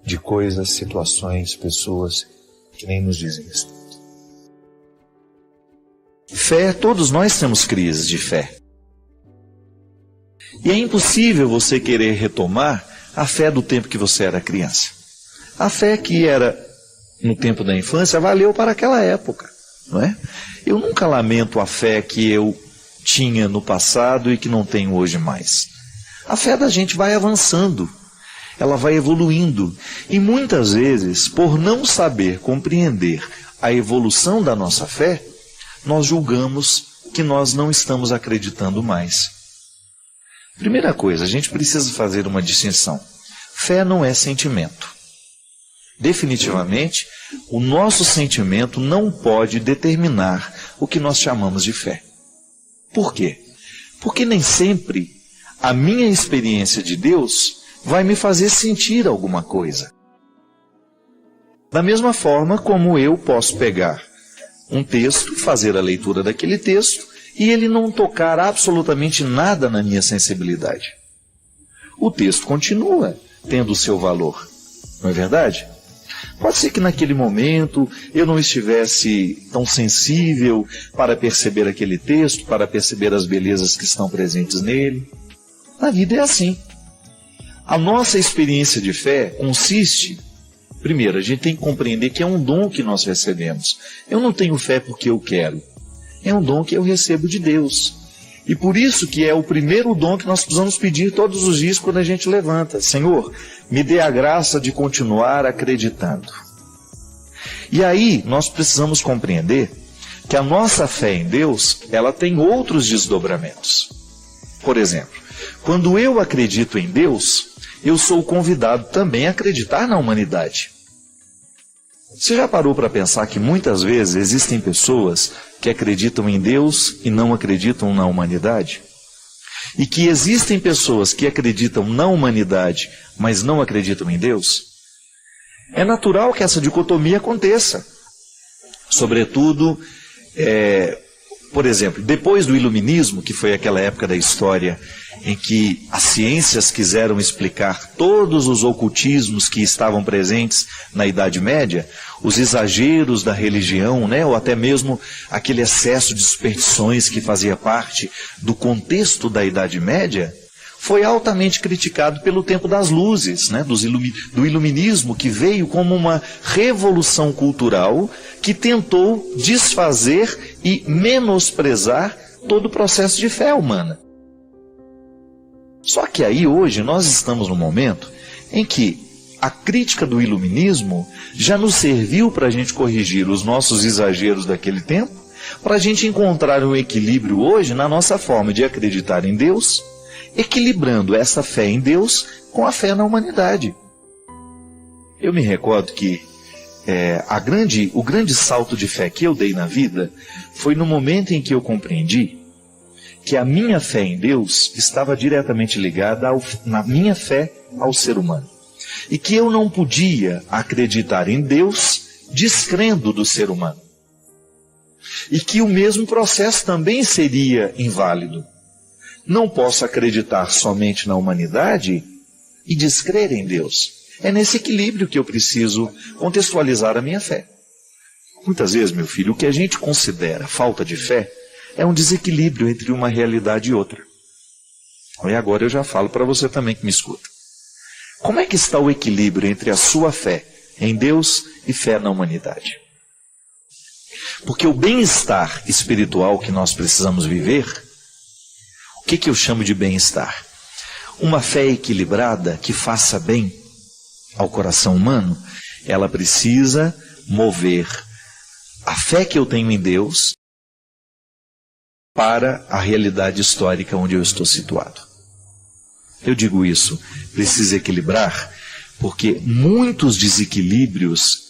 de coisas, situações, pessoas que nem nos dizem respeito. Fé, todos nós temos crises de fé. E é impossível você querer retomar a fé do tempo que você era criança. A fé que era no tempo da infância valeu para aquela época, não é? Eu nunca lamento a fé que eu tinha no passado e que não tenho hoje mais. A fé da gente vai avançando, ela vai evoluindo. E muitas vezes, por não saber compreender a evolução da nossa fé, nós julgamos que nós não estamos acreditando mais. Primeira coisa, a gente precisa fazer uma distinção. Fé não é sentimento. Definitivamente, o nosso sentimento não pode determinar o que nós chamamos de fé. Por quê? Porque nem sempre a minha experiência de Deus vai me fazer sentir alguma coisa. Da mesma forma como eu posso pegar um texto, fazer a leitura daquele texto e ele não tocar absolutamente nada na minha sensibilidade. O texto continua tendo o seu valor, não é verdade? Pode ser que naquele momento eu não estivesse tão sensível para perceber aquele texto, para perceber as belezas que estão presentes nele. A vida é assim. A nossa experiência de fé consiste, primeiro, a gente tem que compreender que é um dom que nós recebemos. Eu não tenho fé porque eu quero. É um dom que eu recebo de Deus. E por isso que é o primeiro dom que nós precisamos pedir todos os dias quando a gente levanta. Senhor, me dê a graça de continuar acreditando. E aí nós precisamos compreender que a nossa fé em Deus, ela tem outros desdobramentos. Por exemplo, quando eu acredito em Deus, eu sou convidado também a acreditar na humanidade. Você já parou para pensar que muitas vezes existem pessoas que acreditam em Deus e não acreditam na humanidade? E que existem pessoas que acreditam na humanidade, mas não acreditam em Deus? É natural que essa dicotomia aconteça. Sobretudo, por exemplo, depois do Iluminismo, que foi aquela época da história em que as ciências quiseram explicar todos os ocultismos que estavam presentes na Idade Média, os exageros da religião, né, ou até mesmo aquele excesso de superstições que fazia parte do contexto da Idade Média, foi altamente criticado pelo tempo das luzes, né, do Iluminismo, que veio como uma revolução cultural que tentou desfazer e menosprezar todo o processo de fé humana. Só que aí hoje nós estamos num momento em que a crítica do Iluminismo já nos serviu para a gente corrigir os nossos exageros daquele tempo, para a gente encontrar um equilíbrio hoje na nossa forma de acreditar em Deus, equilibrando essa fé em Deus com a fé na humanidade. Eu me recordo que o grande salto de fé que eu dei na vida foi no momento em que eu compreendi que a minha fé em Deus estava diretamente ligada na minha fé ao ser humano. E que eu não podia acreditar em Deus descrendo do ser humano. E que o mesmo processo também seria inválido. Não posso acreditar somente na humanidade e descrer em Deus. É nesse equilíbrio que eu preciso contextualizar a minha fé. Muitas vezes, meu filho, o que a gente considera falta de fé é um desequilíbrio entre uma realidade e outra. E agora eu já falo para você também que me escuta. Como é que está o equilíbrio entre a sua fé em Deus e fé na humanidade? Porque o bem-estar espiritual que nós precisamos viver, o que eu chamo de bem-estar? Uma fé equilibrada que faça bem ao coração humano, ela precisa mover a fé que eu tenho em Deus para a realidade histórica onde eu estou situado. Eu digo isso, precisa equilibrar, porque muitos desequilíbrios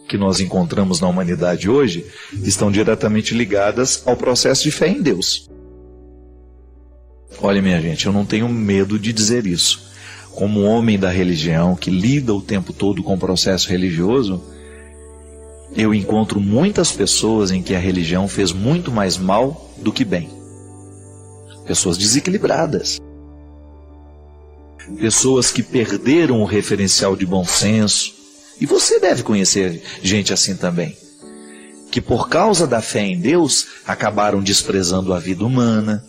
que nós encontramos na humanidade hoje estão diretamente ligadas ao processo de fé em Deus. Olha, minha gente, eu não tenho medo de dizer isso. Como homem da religião que lida o tempo todo com o processo religioso, eu encontro muitas pessoas em que a religião fez muito mais mal do que bem. Pessoas desequilibradas. Pessoas que perderam o referencial de bom senso. E você deve conhecer gente assim também. Que por causa da fé em Deus, acabaram desprezando a vida humana,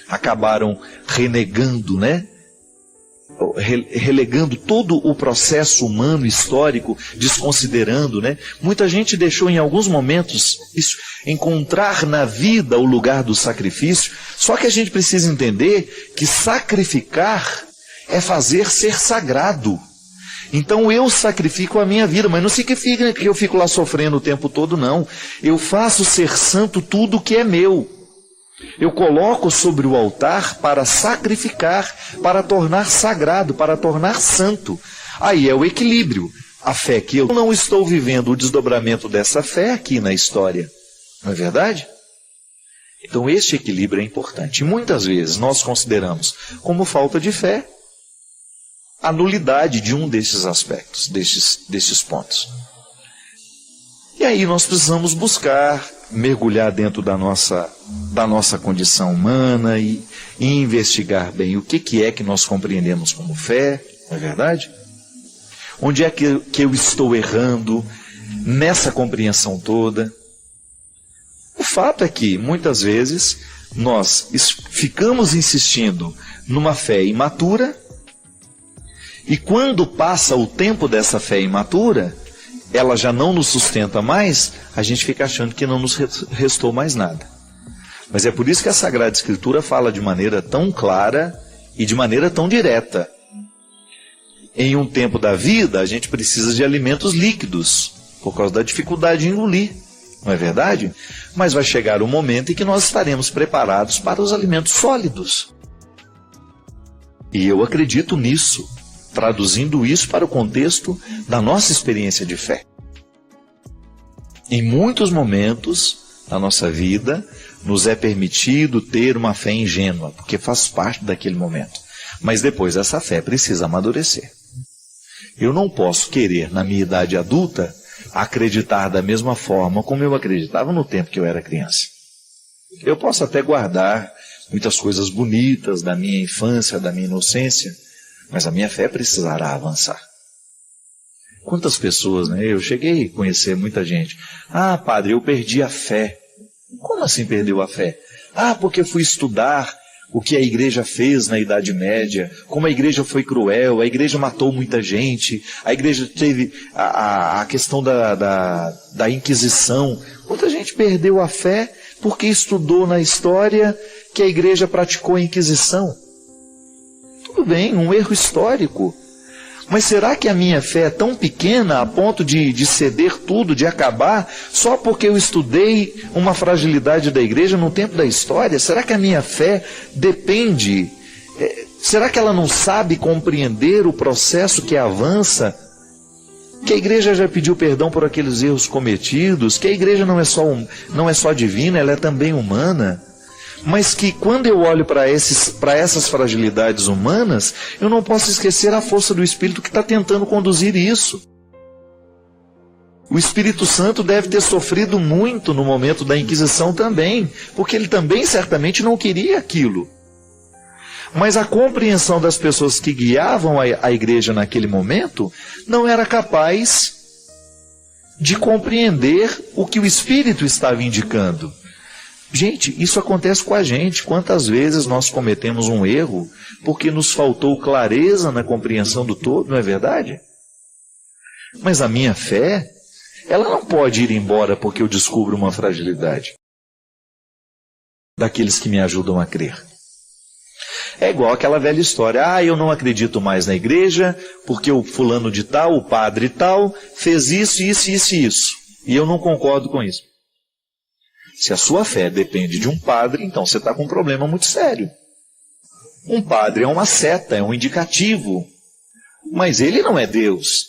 acabaram renegando, relegando todo o processo humano histórico, desconsiderando, Muita gente deixou em alguns momentos encontrar na vida o lugar do sacrifício. Só que a gente precisa entender que sacrificar é fazer ser sagrado. Então eu sacrifico a minha vida, mas não significa que eu fico lá sofrendo o tempo todo, não. Eu faço ser santo tudo que é meu. Eu coloco sobre o altar para sacrificar, para tornar sagrado, para tornar santo. Aí é o equilíbrio. A fé que eu não estou vivendo o desdobramento dessa fé aqui na história. Não é verdade? Então este equilíbrio é importante. E muitas vezes nós consideramos como falta de fé a nulidade de um desses aspectos, destes pontos. E aí nós precisamos buscar mergulhar dentro da nossa da nossa condição humana e investigar bem o que é que nós compreendemos como fé, não é verdade? Onde é que eu estou errando nessa compreensão toda? O fato é que, muitas vezes, nós ficamos insistindo numa fé imatura, e quando passa o tempo dessa fé imatura, ela já não nos sustenta mais, a gente fica achando que não nos restou mais nada. Mas é por isso que a Sagrada Escritura fala de maneira tão clara e de maneira tão direta. Em um tempo da vida, a gente precisa de alimentos líquidos, por causa da dificuldade de engolir, não é verdade? Mas vai chegar o momento em que nós estaremos preparados para os alimentos sólidos. E eu acredito nisso, traduzindo isso para o contexto da nossa experiência de fé. Em muitos momentos da nossa vida, nos é permitido ter uma fé ingênua, porque faz parte daquele momento. Mas depois essa fé precisa amadurecer. Eu não posso querer, na minha idade adulta, acreditar da mesma forma como eu acreditava no tempo que eu era criança. Eu posso até guardar muitas coisas bonitas da minha infância, da minha inocência, mas a minha fé precisará avançar. Quantas pessoas, né? Eu cheguei a conhecer muita gente. Ah, padre, eu perdi a fé. Como assim perdeu a fé? Ah, porque fui estudar o que a igreja fez na Idade Média, como a igreja foi cruel, a igreja matou muita gente, a igreja teve a questão da Inquisição. Muita gente perdeu a fé porque estudou na história que a igreja praticou a Inquisição. Tudo bem, um erro histórico. Mas será que a minha fé é tão pequena a ponto de ceder tudo, de acabar, só porque eu estudei uma fragilidade da igreja no tempo da história? Será que a minha fé depende? Será que ela não sabe compreender o processo que avança? Que a igreja já pediu perdão por aqueles erros cometidos? Que a igreja não é só divina, ela é também humana? Mas que quando eu olho para essas fragilidades humanas, eu não posso esquecer a força do Espírito que está tentando conduzir isso. O Espírito Santo deve ter sofrido muito no momento da Inquisição também, porque ele também certamente não queria aquilo. Mas a compreensão das pessoas que guiavam a igreja naquele momento não era capaz de compreender o que o Espírito estava indicando. Gente, isso acontece com a gente. Quantas vezes nós cometemos um erro porque nos faltou clareza na compreensão do todo, não é verdade? Mas a minha fé, ela não pode ir embora porque eu descubro uma fragilidade daqueles que me ajudam a crer. É igual aquela velha história. Ah, eu não acredito mais na igreja porque o fulano de tal, o padre tal, fez isso, isso, isso e isso. E eu não concordo com isso. Se a sua fé depende de um padre, então você está com um problema muito sério. Um padre é uma seta, é um indicativo. Mas ele não é Deus.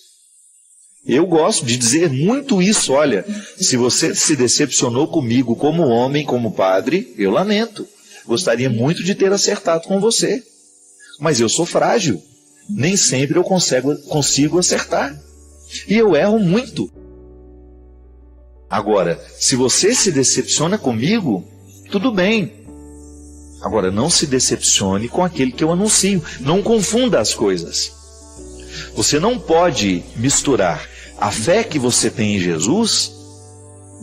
Eu gosto de dizer muito isso. Olha, se você se decepcionou comigo como homem, como padre, eu lamento. Gostaria muito de ter acertado com você. Mas eu sou frágil. Nem sempre eu consigo acertar. E eu erro muito. Agora, se você se decepciona comigo, tudo bem. Agora, não se decepcione com aquele que eu anuncio. Não confunda as coisas. Você não pode misturar a fé que você tem em Jesus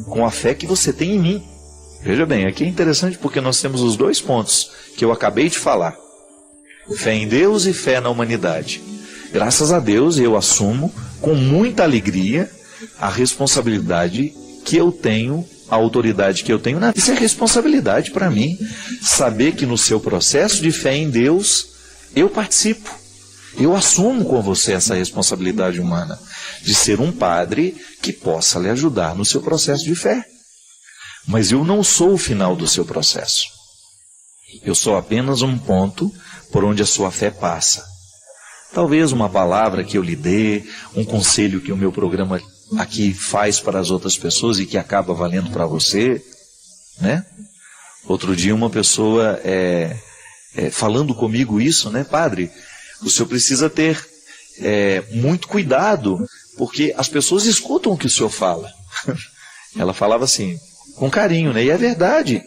com a fé que você tem em mim. Veja bem, aqui é interessante porque nós temos os dois pontos que eu acabei de falar. Fé em Deus e fé na humanidade. Graças a Deus eu assumo com muita alegria a responsabilidade que eu tenho, a autoridade que eu tenho. Isso é responsabilidade para mim, saber que no seu processo de fé em Deus, eu participo. Eu assumo com você essa responsabilidade humana, de ser um padre que possa lhe ajudar no seu processo de fé. Mas eu não sou o final do seu processo. Eu sou apenas um ponto por onde a sua fé passa. Talvez uma palavra que eu lhe dê, um conselho que o meu programa aqui faz para as outras pessoas e que acaba valendo para você, né? Outro dia uma pessoa falando comigo isso, né? Padre, o senhor precisa ter muito cuidado, porque as pessoas escutam o que o senhor fala. Ela falava assim, com carinho, né? E é verdade.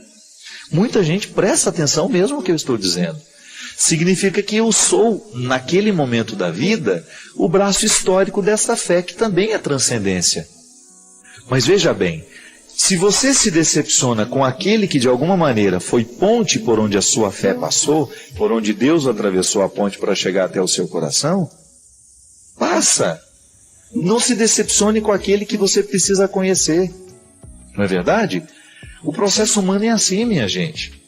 Muita gente presta atenção mesmo no que eu estou dizendo. Significa que eu sou, naquele momento da vida, o braço histórico dessa fé, que também é transcendência. Mas veja bem, se você se decepciona com aquele que de alguma maneira foi ponte por onde a sua fé passou, por onde Deus atravessou a ponte para chegar até o seu coração, passa. Não se decepcione com aquele que você precisa conhecer. Não é verdade? O processo humano é assim, minha gente.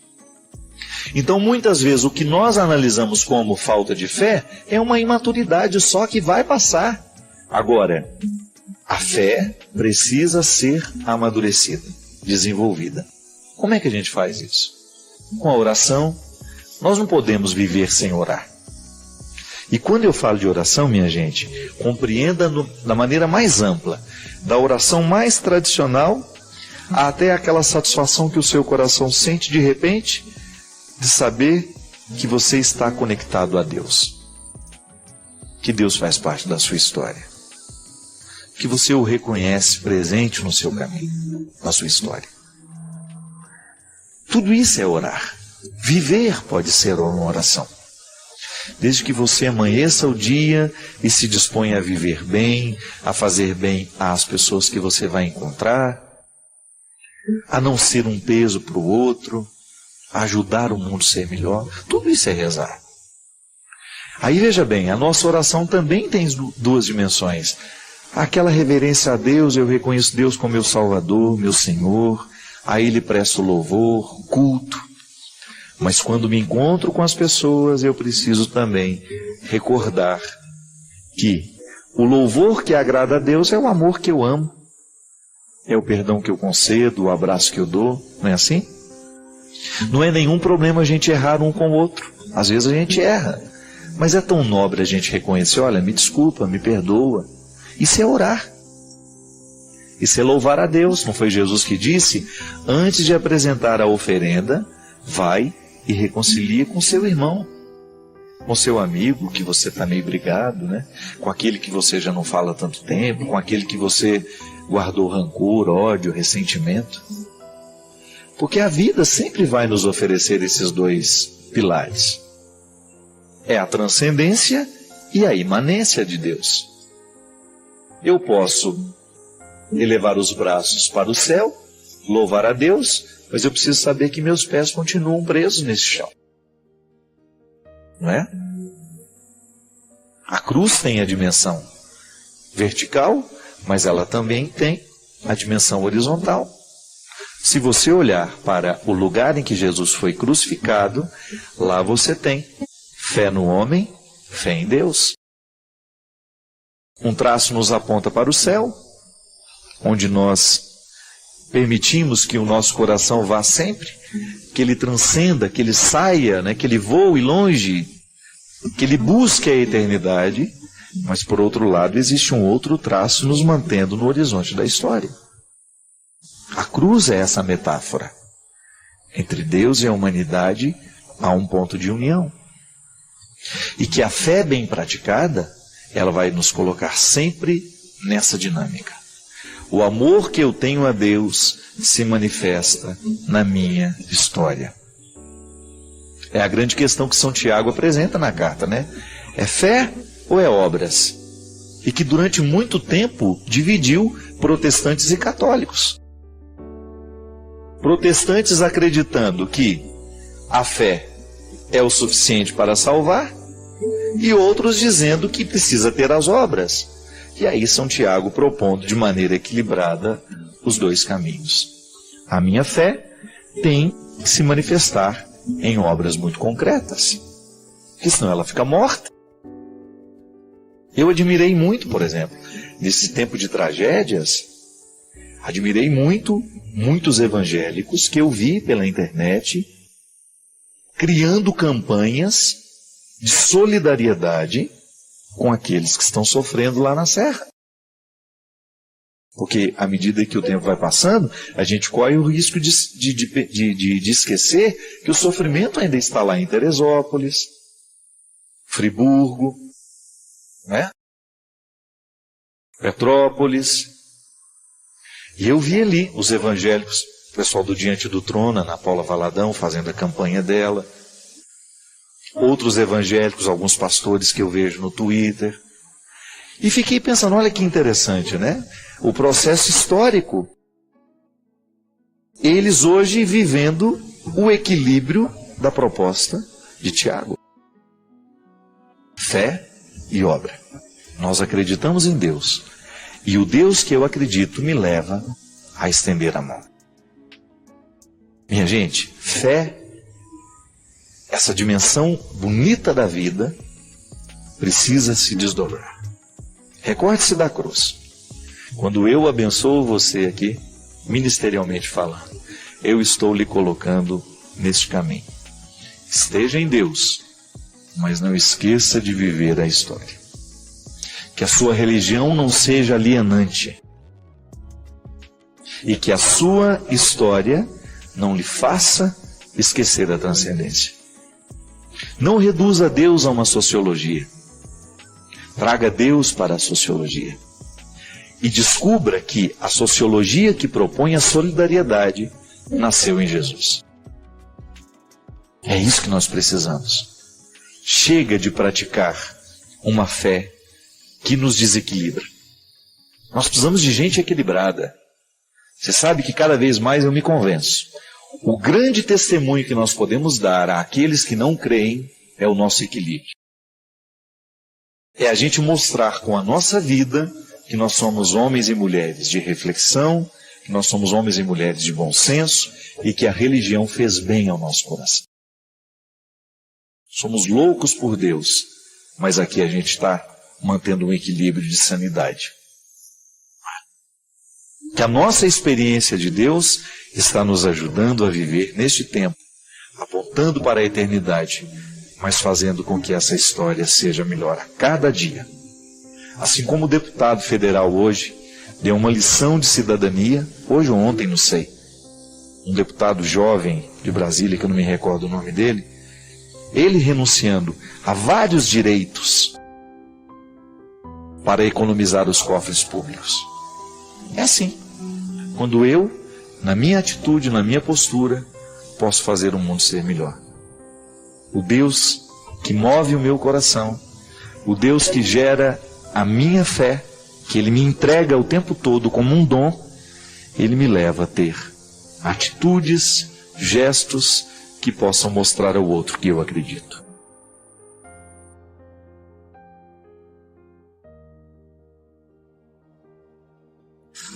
Então, muitas vezes, o que nós analisamos como falta de fé é uma imaturidade só que vai passar. Agora, a fé precisa ser amadurecida, desenvolvida. Como é que a gente faz isso? Com a oração. Nós não podemos viver sem orar. E quando eu falo de oração, minha gente, compreenda da maneira mais ampla, da oração mais tradicional até aquela satisfação que o seu coração sente de repente, de saber que você está conectado a Deus. Que Deus faz parte da sua história. Que você o reconhece presente no seu caminho, na sua história. Tudo isso é orar. Viver pode ser uma oração. Desde que você amanheça o dia e se disponha a viver bem, a fazer bem às pessoas que você vai encontrar, a não ser um peso para o outro, a ajudar o mundo a ser melhor. Tudo isso é rezar. Aí veja bem, a nossa oração também tem duas dimensões. Aquela reverência a Deus, eu reconheço Deus como meu Salvador, meu Senhor, a Ele presto louvor, culto. Mas quando me encontro com as pessoas, eu preciso também recordar que o louvor que agrada a Deus é o amor que eu amo, é o perdão que eu concedo, o abraço que eu dou, não é assim? Não é nenhum problema a gente errar um com o outro. Às vezes a gente erra, mas é tão nobre a gente reconhecer, olha, me desculpa, me perdoa. Isso é orar. Isso é louvar a Deus. Não foi Jesus que disse, antes de apresentar a oferenda, vai e reconcilia com seu irmão, com seu amigo que você está meio brigado, né? Com aquele que você já não fala há tanto tempo, com aquele que você guardou rancor, ódio, ressentimento. Porque a vida sempre vai nos oferecer esses dois pilares. É a transcendência e a imanência de Deus. Eu posso elevar os braços para o céu, louvar a Deus, mas eu preciso saber que meus pés continuam presos nesse chão. Não é? A cruz tem a dimensão vertical, mas ela também tem a dimensão horizontal. Se você olhar para o lugar em que Jesus foi crucificado, lá você tem fé no homem, fé em Deus. Um traço nos aponta para o céu, onde nós permitimos que o nosso coração vá sempre, que ele transcenda, que ele saia, né, que ele voe longe, que ele busque a eternidade, mas por outro lado existe um outro traço nos mantendo no horizonte da história. A cruz é essa metáfora. Entre Deus e a humanidade há um ponto de união. E que a fé bem praticada, ela vai nos colocar sempre nessa dinâmica. O amor que eu tenho a Deus se manifesta na minha história. É a grande questão que São Tiago apresenta na carta, né? É fé ou é obras? E que durante muito tempo dividiu protestantes e católicos. Protestantes acreditando que a fé é o suficiente para salvar, e outros dizendo que precisa ter as obras. E aí São Tiago propondo de maneira equilibrada os dois caminhos. A minha fé tem que se manifestar em obras muito concretas, porque senão ela fica morta. Eu admirei muito, por exemplo, nesse tempo de tragédias, admirei muito muitos evangélicos que eu vi pela internet criando campanhas de solidariedade com aqueles que estão sofrendo lá na serra. Porque à medida que o tempo vai passando, a gente corre o risco de esquecer que o sofrimento ainda está lá em Teresópolis, Friburgo, né? Petrópolis. E eu vi ali os evangélicos pessoal do Diante do Trono, Ana Paula Valadão, fazendo a campanha dela. Outros evangélicos, alguns pastores que eu vejo no Twitter. E fiquei pensando, olha que interessante, né? O processo histórico. Eles hoje vivendo o equilíbrio da proposta de Tiago. Fé e obra. Nós acreditamos em Deus. E o Deus que eu acredito me leva a estender a mão. Minha gente, fé, essa dimensão bonita da vida, precisa se desdobrar. Recorde-se da cruz. Quando eu abençoo você aqui, ministerialmente falando, eu estou lhe colocando neste caminho. Esteja em Deus, mas não esqueça de viver a história. Que a sua religião não seja alienante. E que a sua história não lhe faça esquecer a transcendência. Não reduza Deus a uma sociologia. Traga Deus para a sociologia. E descubra que a sociologia que propõe a solidariedade nasceu em Jesus. É isso que nós precisamos. Chega de praticar uma fé que nos desequilibra. Nós precisamos de gente equilibrada. Você sabe que cada vez mais eu me convenço. O grande testemunho que nós podemos dar àqueles que não creem é o nosso equilíbrio. É a gente mostrar com a nossa vida que nós somos homens e mulheres de reflexão, que nós somos homens e mulheres de bom senso e que a religião fez bem ao nosso coração. Somos loucos por Deus, mas aqui a gente está mantendo um equilíbrio de sanidade. Que a nossa experiência de Deus está nos ajudando a viver neste tempo, apontando para a eternidade, mas fazendo com que essa história seja melhor a cada dia. Assim como o deputado federal hoje deu uma lição de cidadania, hoje ou ontem, não sei. Um deputado jovem de Brasília, que eu não me recordo o nome dele, ele renunciando a vários direitos para economizar os cofres públicos. É assim. Quando eu, na minha atitude, na minha postura, posso fazer o mundo ser melhor. O Deus que move o meu coração, o Deus que gera a minha fé, que Ele me entrega o tempo todo como um dom, Ele me leva a ter atitudes, gestos que possam mostrar ao outro que eu acredito.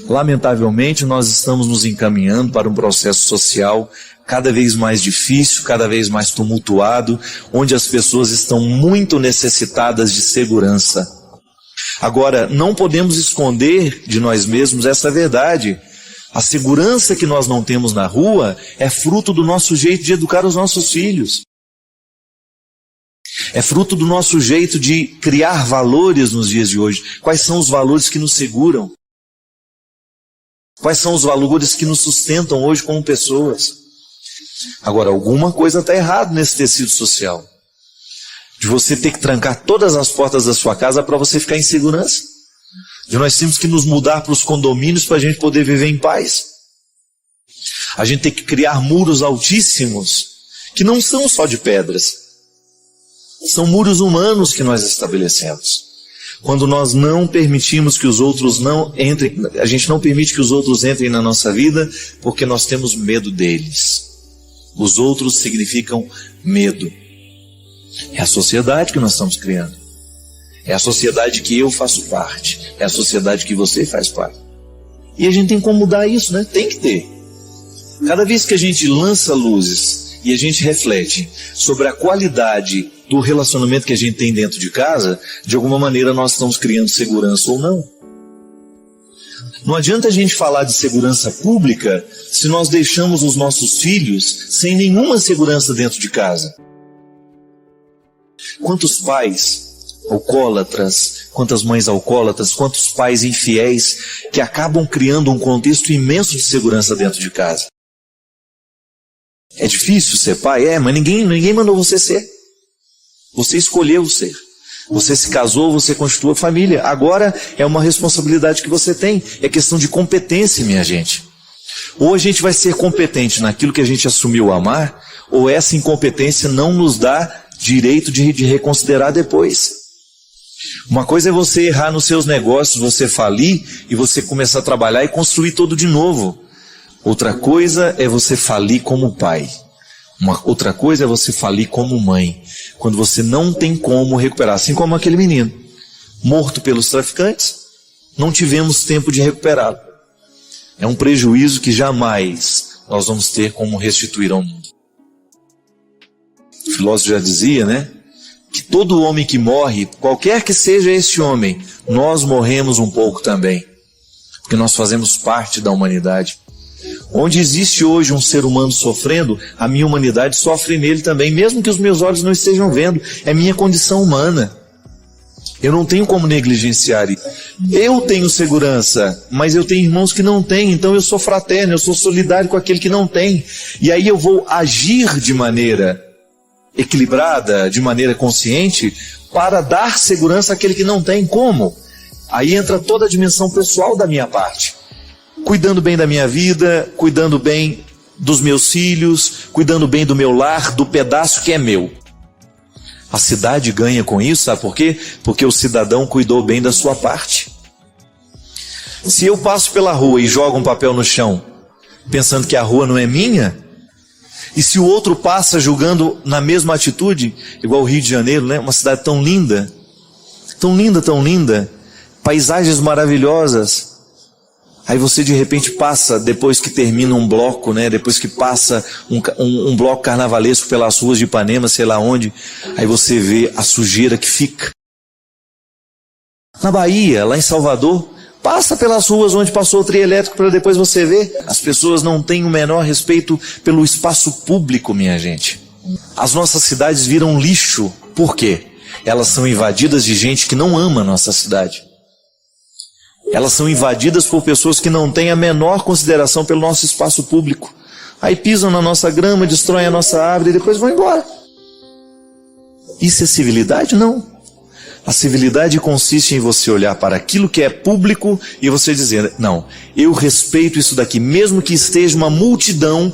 Lamentavelmente, nós estamos nos encaminhando para um processo social cada vez mais difícil, cada vez mais tumultuado, onde as pessoas estão muito necessitadas de segurança. Agora, não podemos esconder de nós mesmos essa verdade. A segurança que nós não temos na rua é fruto do nosso jeito de educar os nossos filhos. É fruto do nosso jeito de criar valores nos dias de hoje. Quais são os valores que nos seguram? Quais são os valores que nos sustentam hoje como pessoas? Agora, alguma coisa está errada nesse tecido social. De você ter que trancar todas as portas da sua casa para você ficar em segurança. De nós temos que nos mudar para os condomínios para a gente poder viver em paz. A gente tem que criar muros altíssimos, que não são só de pedras. São muros humanos que nós estabelecemos. Quando nós não permitimos que os outros não entrem, a gente não permite que os outros entrem na nossa vida, porque nós temos medo deles. Os outros significam medo. É a sociedade que nós estamos criando. É a sociedade que eu faço parte. É a sociedade que você faz parte. E a gente tem como mudar isso, né? Tem que ter. Cada vez que a gente lança luzes e a gente reflete sobre a qualidade do relacionamento que a gente tem dentro de casa, de alguma maneira nós estamos criando segurança ou não. Não adianta a gente falar de segurança pública se nós deixamos os nossos filhos sem nenhuma segurança dentro de casa. Quantos pais alcoólatras, quantas mães alcoólatras, quantos pais infiéis que acabam criando um contexto imenso de segurança dentro de casa. É difícil ser pai? Mas ninguém mandou você ser. Você escolheu ser. Você se casou, você constituiu a família. Agora é uma responsabilidade que você tem. É questão de competência, minha gente. Ou a gente vai ser competente naquilo que a gente assumiu amar, ou essa incompetência não nos dá direito de reconsiderar depois. Uma coisa é você errar nos seus negócios, você falir e você começar a trabalhar e construir tudo de novo. Outra coisa é você falir como pai. Outra coisa é você falir como mãe. Quando você não tem como recuperar. Assim como aquele menino, morto pelos traficantes, não tivemos tempo de recuperá-lo. É um prejuízo que jamais nós vamos ter como restituir ao mundo. O filósofo já dizia, né? Que todo homem que morre, qualquer que seja este homem, nós morremos um pouco também. Porque nós fazemos parte da humanidade. Onde existe hoje um ser humano sofrendo, a minha humanidade sofre nele também, mesmo que os meus olhos não estejam vendo. É minha condição humana. Eu não tenho como negligenciar isso. Eu tenho segurança, mas eu tenho irmãos que não têm, então eu sou fraterno, eu sou solidário com aquele que não tem. E aí eu vou agir de maneira equilibrada, de maneira consciente, para dar segurança àquele que não tem. Como? Aí entra toda a dimensão pessoal da minha parte. Cuidando bem da minha vida, cuidando bem dos meus filhos, cuidando bem do meu lar, do pedaço que é meu. A cidade ganha com isso, sabe por quê? Porque o cidadão cuidou bem da sua parte. Se eu passo pela rua e jogo um papel no chão, pensando que a rua não é minha, e se o outro passa julgando na mesma atitude, igual o Rio de Janeiro, né? Uma cidade tão linda, paisagens maravilhosas. Aí você de repente passa, depois que termina um bloco, né? Depois que passa um bloco carnavalesco pelas ruas de Ipanema, sei lá onde, aí você vê a sujeira que fica. Na Bahia, lá em Salvador, passa pelas ruas onde passou o trio elétrico para depois você ver. As pessoas não têm o menor respeito pelo espaço público, minha gente. As nossas cidades viram lixo. Por quê? Elas são invadidas de gente que não ama a nossa cidade. Elas são invadidas por pessoas que não têm a menor consideração pelo nosso espaço público. Aí pisam na nossa grama, destroem a nossa árvore e depois vão embora. Isso é civilidade? Não. A civilidade consiste em você olhar para aquilo que é público e você dizer, não, eu respeito isso daqui, mesmo que esteja uma multidão,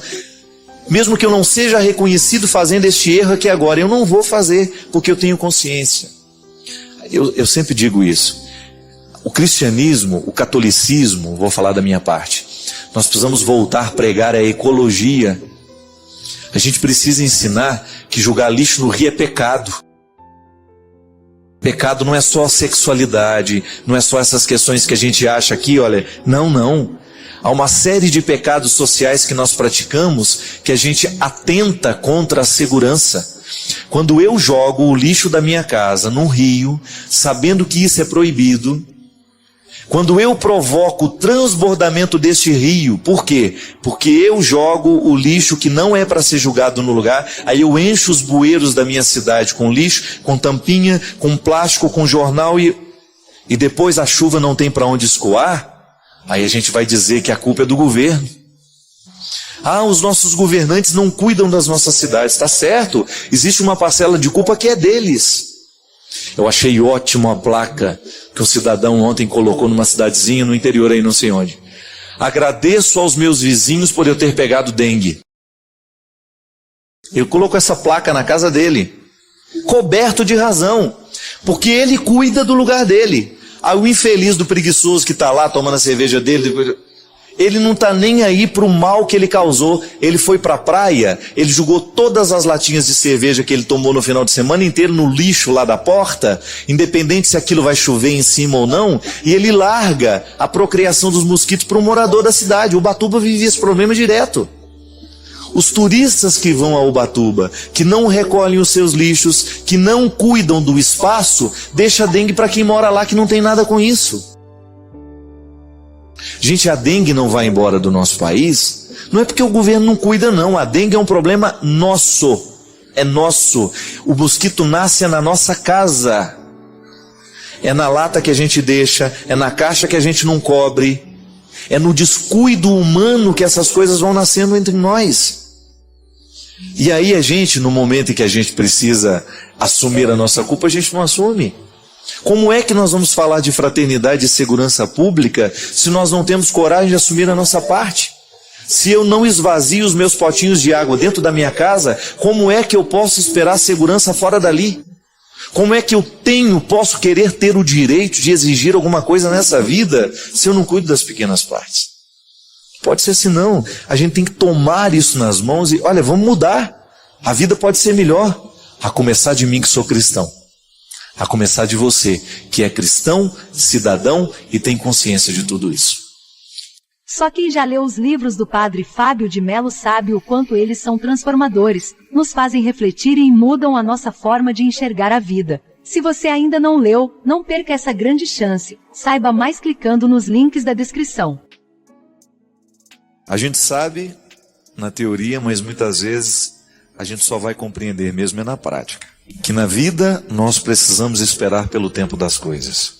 mesmo que eu não seja reconhecido fazendo este erro aqui agora, eu não vou fazer, porque eu tenho consciência. Eu sempre digo isso. O cristianismo, o catolicismo, vou falar da minha parte, nós precisamos voltar a pregar a ecologia. A gente precisa ensinar que jogar lixo no rio é pecado. Pecado não é só a sexualidade, não é só essas questões que a gente acha aqui, olha, não. Há uma série de pecados sociais que nós praticamos que a gente atenta contra a segurança. Quando eu jogo o lixo da minha casa num rio, sabendo que isso é proibido, quando eu provoco o transbordamento deste rio, por quê? Porque eu jogo o lixo que não é para ser jogado no lugar, aí eu encho os bueiros da minha cidade com lixo, com tampinha, com plástico, com jornal e depois a chuva não tem para onde escoar, aí a gente vai dizer que a culpa é do governo. Ah, os nossos governantes não cuidam das nossas cidades, está certo, existe uma parcela de culpa que é deles. Eu achei ótimo a placa que um cidadão ontem colocou numa cidadezinha no interior aí não sei onde. Agradeço aos meus vizinhos por eu ter pegado dengue. Ele colocou essa placa na casa dele, coberto de razão, porque ele cuida do lugar dele. Aí o infeliz do preguiçoso que está lá tomando a cerveja dele, ele não está nem aí para o mal que ele causou. Ele foi para a praia, ele jogou todas as latinhas de cerveja que ele tomou no final de semana inteiro no lixo lá da porta, independente se aquilo vai chover em cima ou não, e ele larga a procriação dos mosquitos para um morador da cidade. Ubatuba vive esse problema direto. Os turistas que vão a Ubatuba, que não recolhem os seus lixos, que não cuidam do espaço, deixa dengue para quem mora lá que não tem nada com isso. Gente, a dengue não vai embora do nosso país, não é porque o governo não cuida não, a dengue é um problema nosso, é nosso. O mosquito nasce na nossa casa, é na lata que a gente deixa, é na caixa que a gente não cobre, é no descuido humano que essas coisas vão nascendo entre nós. E aí a gente, no momento em que a gente precisa assumir a nossa culpa, a gente não assume. Como é que nós vamos falar de fraternidade e segurança pública se nós não temos coragem de assumir a nossa parte? Se eu não esvazio os meus potinhos de água dentro da minha casa, como é que eu posso esperar segurança fora dali? Como é que eu posso querer ter o direito de exigir alguma coisa nessa vida se eu não cuido das pequenas partes? Pode ser assim não. A gente tem que tomar isso nas mãos e, olha, vamos mudar. A vida pode ser melhor. A começar de mim que sou cristão. A começar de você que é cristão, cidadão e tem consciência de tudo isso. Só quem já leu os livros do Padre Fábio de Melo sabe o quanto eles são transformadores, nos fazem refletir e mudam a nossa forma de enxergar a vida. Se você ainda não leu, não perca essa grande chance. Saiba mais clicando nos links da descrição. A gente sabe na teoria, mas muitas vezes a gente só vai compreender mesmo na prática. Que na vida nós precisamos esperar pelo tempo das coisas.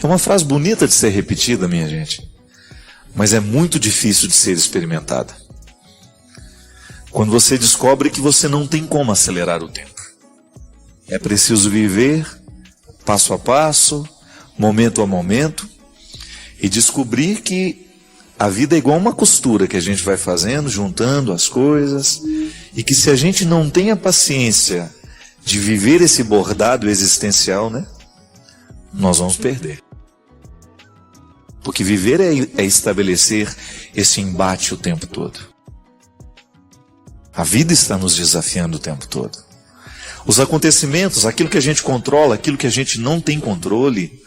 É uma frase bonita de ser repetida, minha gente. Mas é muito difícil de ser experimentada. Quando você descobre que você não tem como acelerar o tempo. É preciso viver passo a passo, momento a momento, e descobrir que a vida é igual uma costura que a gente vai fazendo, juntando as coisas, e que se a gente não tem a paciência de viver esse bordado existencial, né, nós vamos perder. Porque viver é estabelecer esse embate o tempo todo. A vida está nos desafiando o tempo todo. Os acontecimentos, aquilo que a gente controla, aquilo que a gente não tem controle,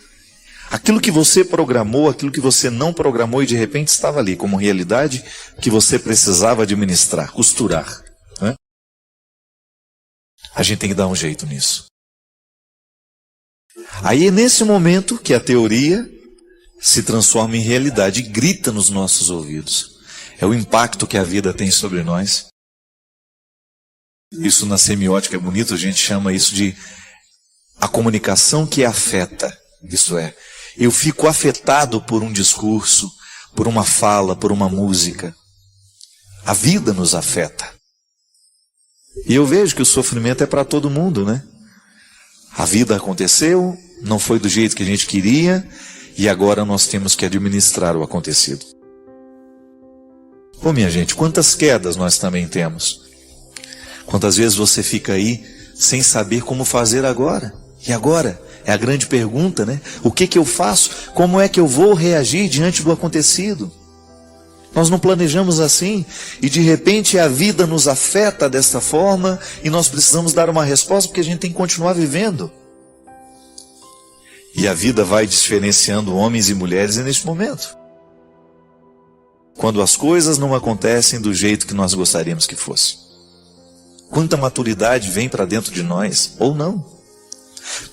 aquilo que você programou, aquilo que você não programou e de repente estava ali como realidade que você precisava administrar, costurar. Né? A gente tem que dar um jeito nisso. Aí é nesse momento que a teoria se transforma em realidade e grita nos nossos ouvidos. É o impacto que a vida tem sobre nós. Isso na semiótica é bonito, a gente chama isso de a comunicação que afeta. Isso é, eu fico afetado por um discurso, por uma fala, por uma música. A vida nos afeta. E eu vejo que o sofrimento é para todo mundo, né? A vida aconteceu, não foi do jeito que a gente queria, e agora nós temos que administrar o acontecido. Pô, minha gente, quantas quedas nós também temos? Quantas vezes você fica aí sem saber como fazer agora? E agora? É a grande pergunta, né? O que eu faço? Como é que eu vou reagir diante do acontecido? Nós não planejamos assim, e de repente a vida nos afeta desta forma, e nós precisamos dar uma resposta porque a gente tem que continuar vivendo. E a vida vai diferenciando homens e mulheres neste momento. Quando as coisas não acontecem do jeito que nós gostaríamos que fosse. Quanta maturidade vem para dentro de nós, ou não.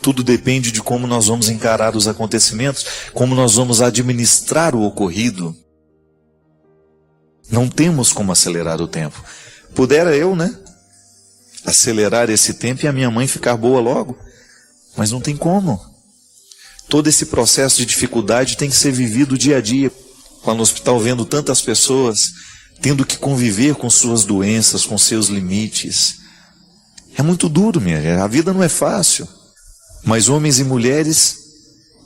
Tudo depende de como nós vamos encarar os acontecimentos, como nós vamos administrar o ocorrido. Não temos como acelerar o tempo. Pudera eu, né? Acelerar esse tempo e a minha mãe ficar boa logo. Mas não tem como. Todo esse processo de dificuldade tem que ser vivido dia a dia. Lá no hospital vendo tantas pessoas tendo que conviver com suas doenças, com seus limites. É muito duro, minha gente. A vida não é fácil. Mas homens e mulheres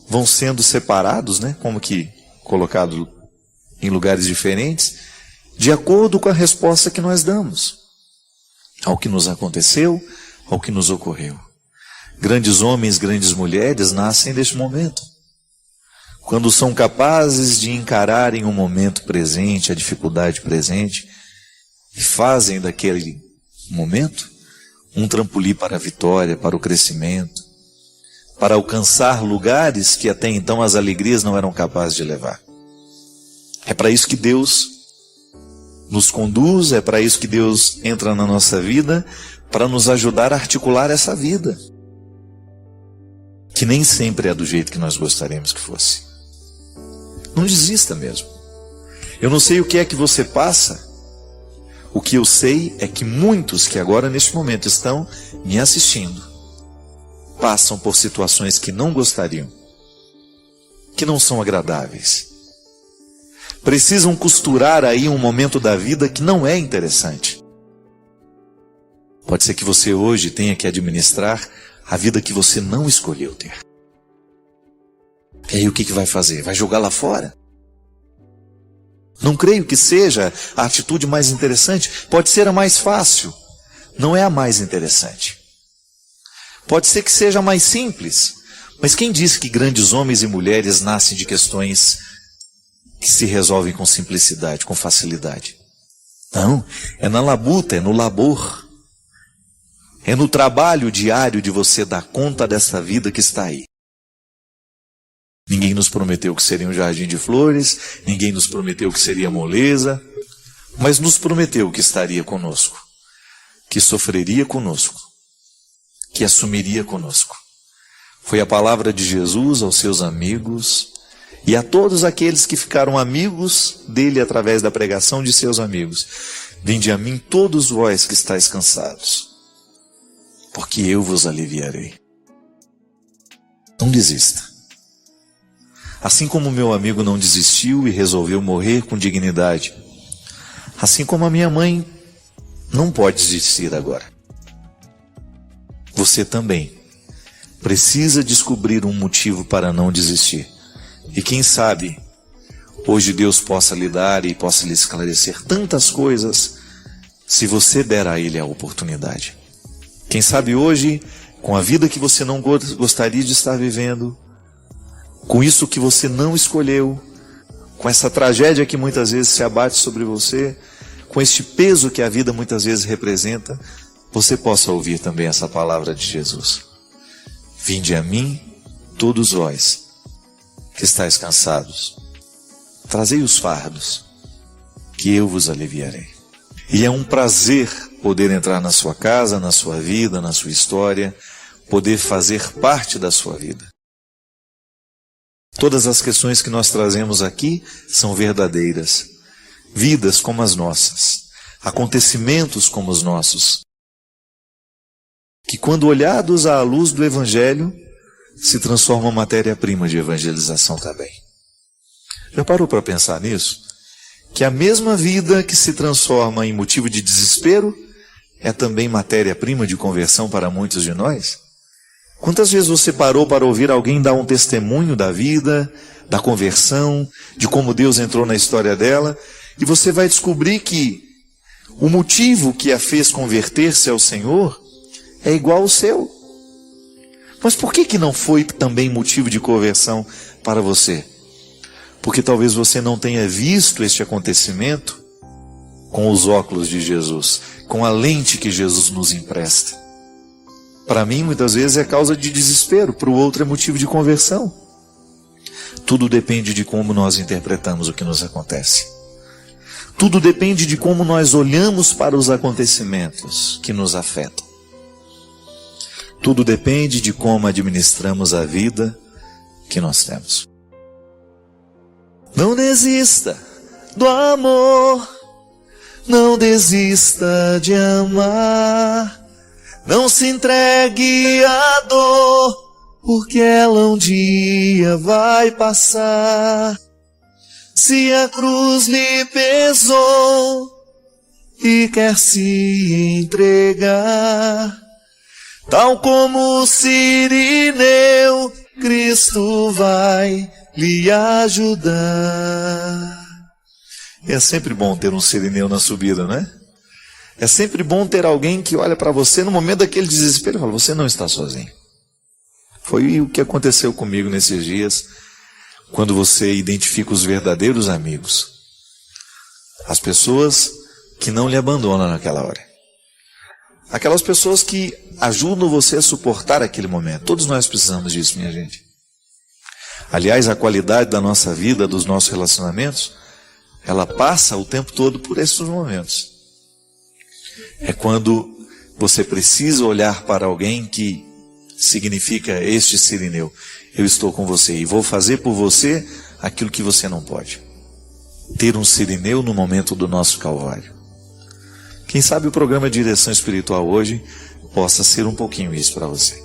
vão sendo separados, né? Como que colocado em lugares diferentes, de acordo com a resposta que nós damos ao que nos aconteceu, ao que nos ocorreu. Grandes homens, grandes mulheres nascem neste momento. Quando são capazes de encararem o momento presente, a dificuldade presente, e fazem daquele momento um trampolim para a vitória, para o crescimento, para alcançar lugares que até então as alegrias não eram capazes de levar. É para isso que Deus nos conduz, é para isso que Deus entra na nossa vida, para nos ajudar a articular essa vida. Que nem sempre é do jeito que nós gostaríamos que fosse. Não desista mesmo. Eu não sei o que é que você passa. O que eu sei é que muitos que agora neste momento estão me assistindo, passam por situações que não gostariam, que não são agradáveis. Precisam costurar aí um momento da vida que não é interessante. Pode ser que você hoje tenha que administrar a vida que você não escolheu ter. E aí o que vai fazer? Vai jogar lá fora? Não creio que seja a atitude mais interessante. Pode ser a mais fácil, não é a mais interessante. Pode ser que seja a mais simples, mas quem disse que grandes homens e mulheres nascem de questões que se resolvem com simplicidade, com facilidade? Não, é na labuta, é no labor. É no trabalho diário de você dar conta dessa vida que está aí. Ninguém nos prometeu que seria um jardim de flores, ninguém nos prometeu que seria moleza, mas nos prometeu que estaria conosco, que sofreria conosco, que assumiria conosco. Foi a palavra de Jesus aos seus amigos e a todos aqueles que ficaram amigos dele através da pregação de seus amigos. Vinde a mim todos vós que estáis cansados, porque eu vos aliviarei. Não desista. Assim como meu amigo não desistiu e resolveu morrer com dignidade, assim como a minha mãe não pode desistir agora. Você também precisa descobrir um motivo para não desistir. E quem sabe, hoje Deus possa lhe dar e possa lhe esclarecer tantas coisas, se você der a Ele a oportunidade. Quem sabe hoje, com a vida que você não gostaria de estar vivendo, com isso que você não escolheu, com essa tragédia que muitas vezes se abate sobre você, com este peso que a vida muitas vezes representa, você possa ouvir também essa palavra de Jesus. Vinde a mim, todos vós, que estáis cansados. Trazei os fardos, que eu vos aliviarei. E é um prazer poder entrar na sua casa, na sua vida, na sua história, poder fazer parte da sua vida. Todas as questões que nós trazemos aqui são verdadeiras. Vidas como as nossas, acontecimentos como os nossos, que quando olhados à luz do Evangelho, se transformam em matéria-prima de evangelização também. Já parou para pensar nisso? Que a mesma vida que se transforma em motivo de desespero é também matéria-prima de conversão para muitos de nós? Quantas vezes você parou para ouvir alguém dar um testemunho da vida, da conversão, de como Deus entrou na história dela, e você vai descobrir que o motivo que a fez converter-se ao Senhor é igual ao seu. Mas por que não foi também motivo de conversão para você? Porque talvez você não tenha visto este acontecimento com os óculos de Jesus, com a lente que Jesus nos empresta. Para mim, muitas vezes, é causa de desespero, para o outro é motivo de conversão. Tudo depende de como nós interpretamos o que nos acontece. Tudo depende de como nós olhamos para os acontecimentos que nos afetam. Tudo depende de como administramos a vida que nós temos. Não desista do amor, não desista de amar. Não se entregue à dor, porque ela um dia vai passar. Se a cruz lhe pesou e quer se entregar, tal como o Sirineu, Cristo vai lhe ajudar. É sempre bom ter um Sirineu na subida, né? É sempre bom ter alguém que olha para você no momento daquele desespero e fala, você não está sozinho. Foi o que aconteceu comigo nesses dias, quando você identifica os verdadeiros amigos. As pessoas que não lhe abandonam naquela hora. Aquelas pessoas que ajudam você a suportar aquele momento. Todos nós precisamos disso, minha gente. Aliás, a qualidade da nossa vida, dos nossos relacionamentos, ela passa o tempo todo por esses momentos. É quando você precisa olhar para alguém que significa este Sirineu. Eu estou com você e vou fazer por você aquilo que você não pode. Ter um Sirineu no momento do nosso Calvário. Quem sabe o programa Direção Espiritual hoje possa ser um pouquinho isso para você.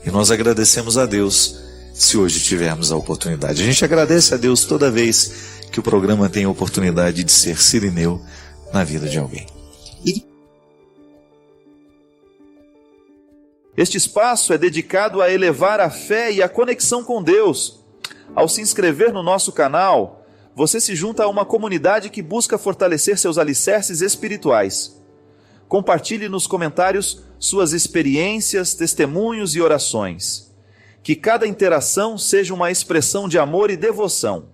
E nós agradecemos a Deus se hoje tivermos a oportunidade. A gente agradece a Deus toda vez que o programa tem a oportunidade de ser Sirineu na vida de alguém. Este espaço é dedicado a elevar a fé e a conexão com Deus. Ao se inscrever no nosso canal, você se junta a uma comunidade que busca fortalecer seus alicerces espirituais. Compartilhe nos comentários suas experiências, testemunhos e orações. Que cada interação seja uma expressão de amor e devoção.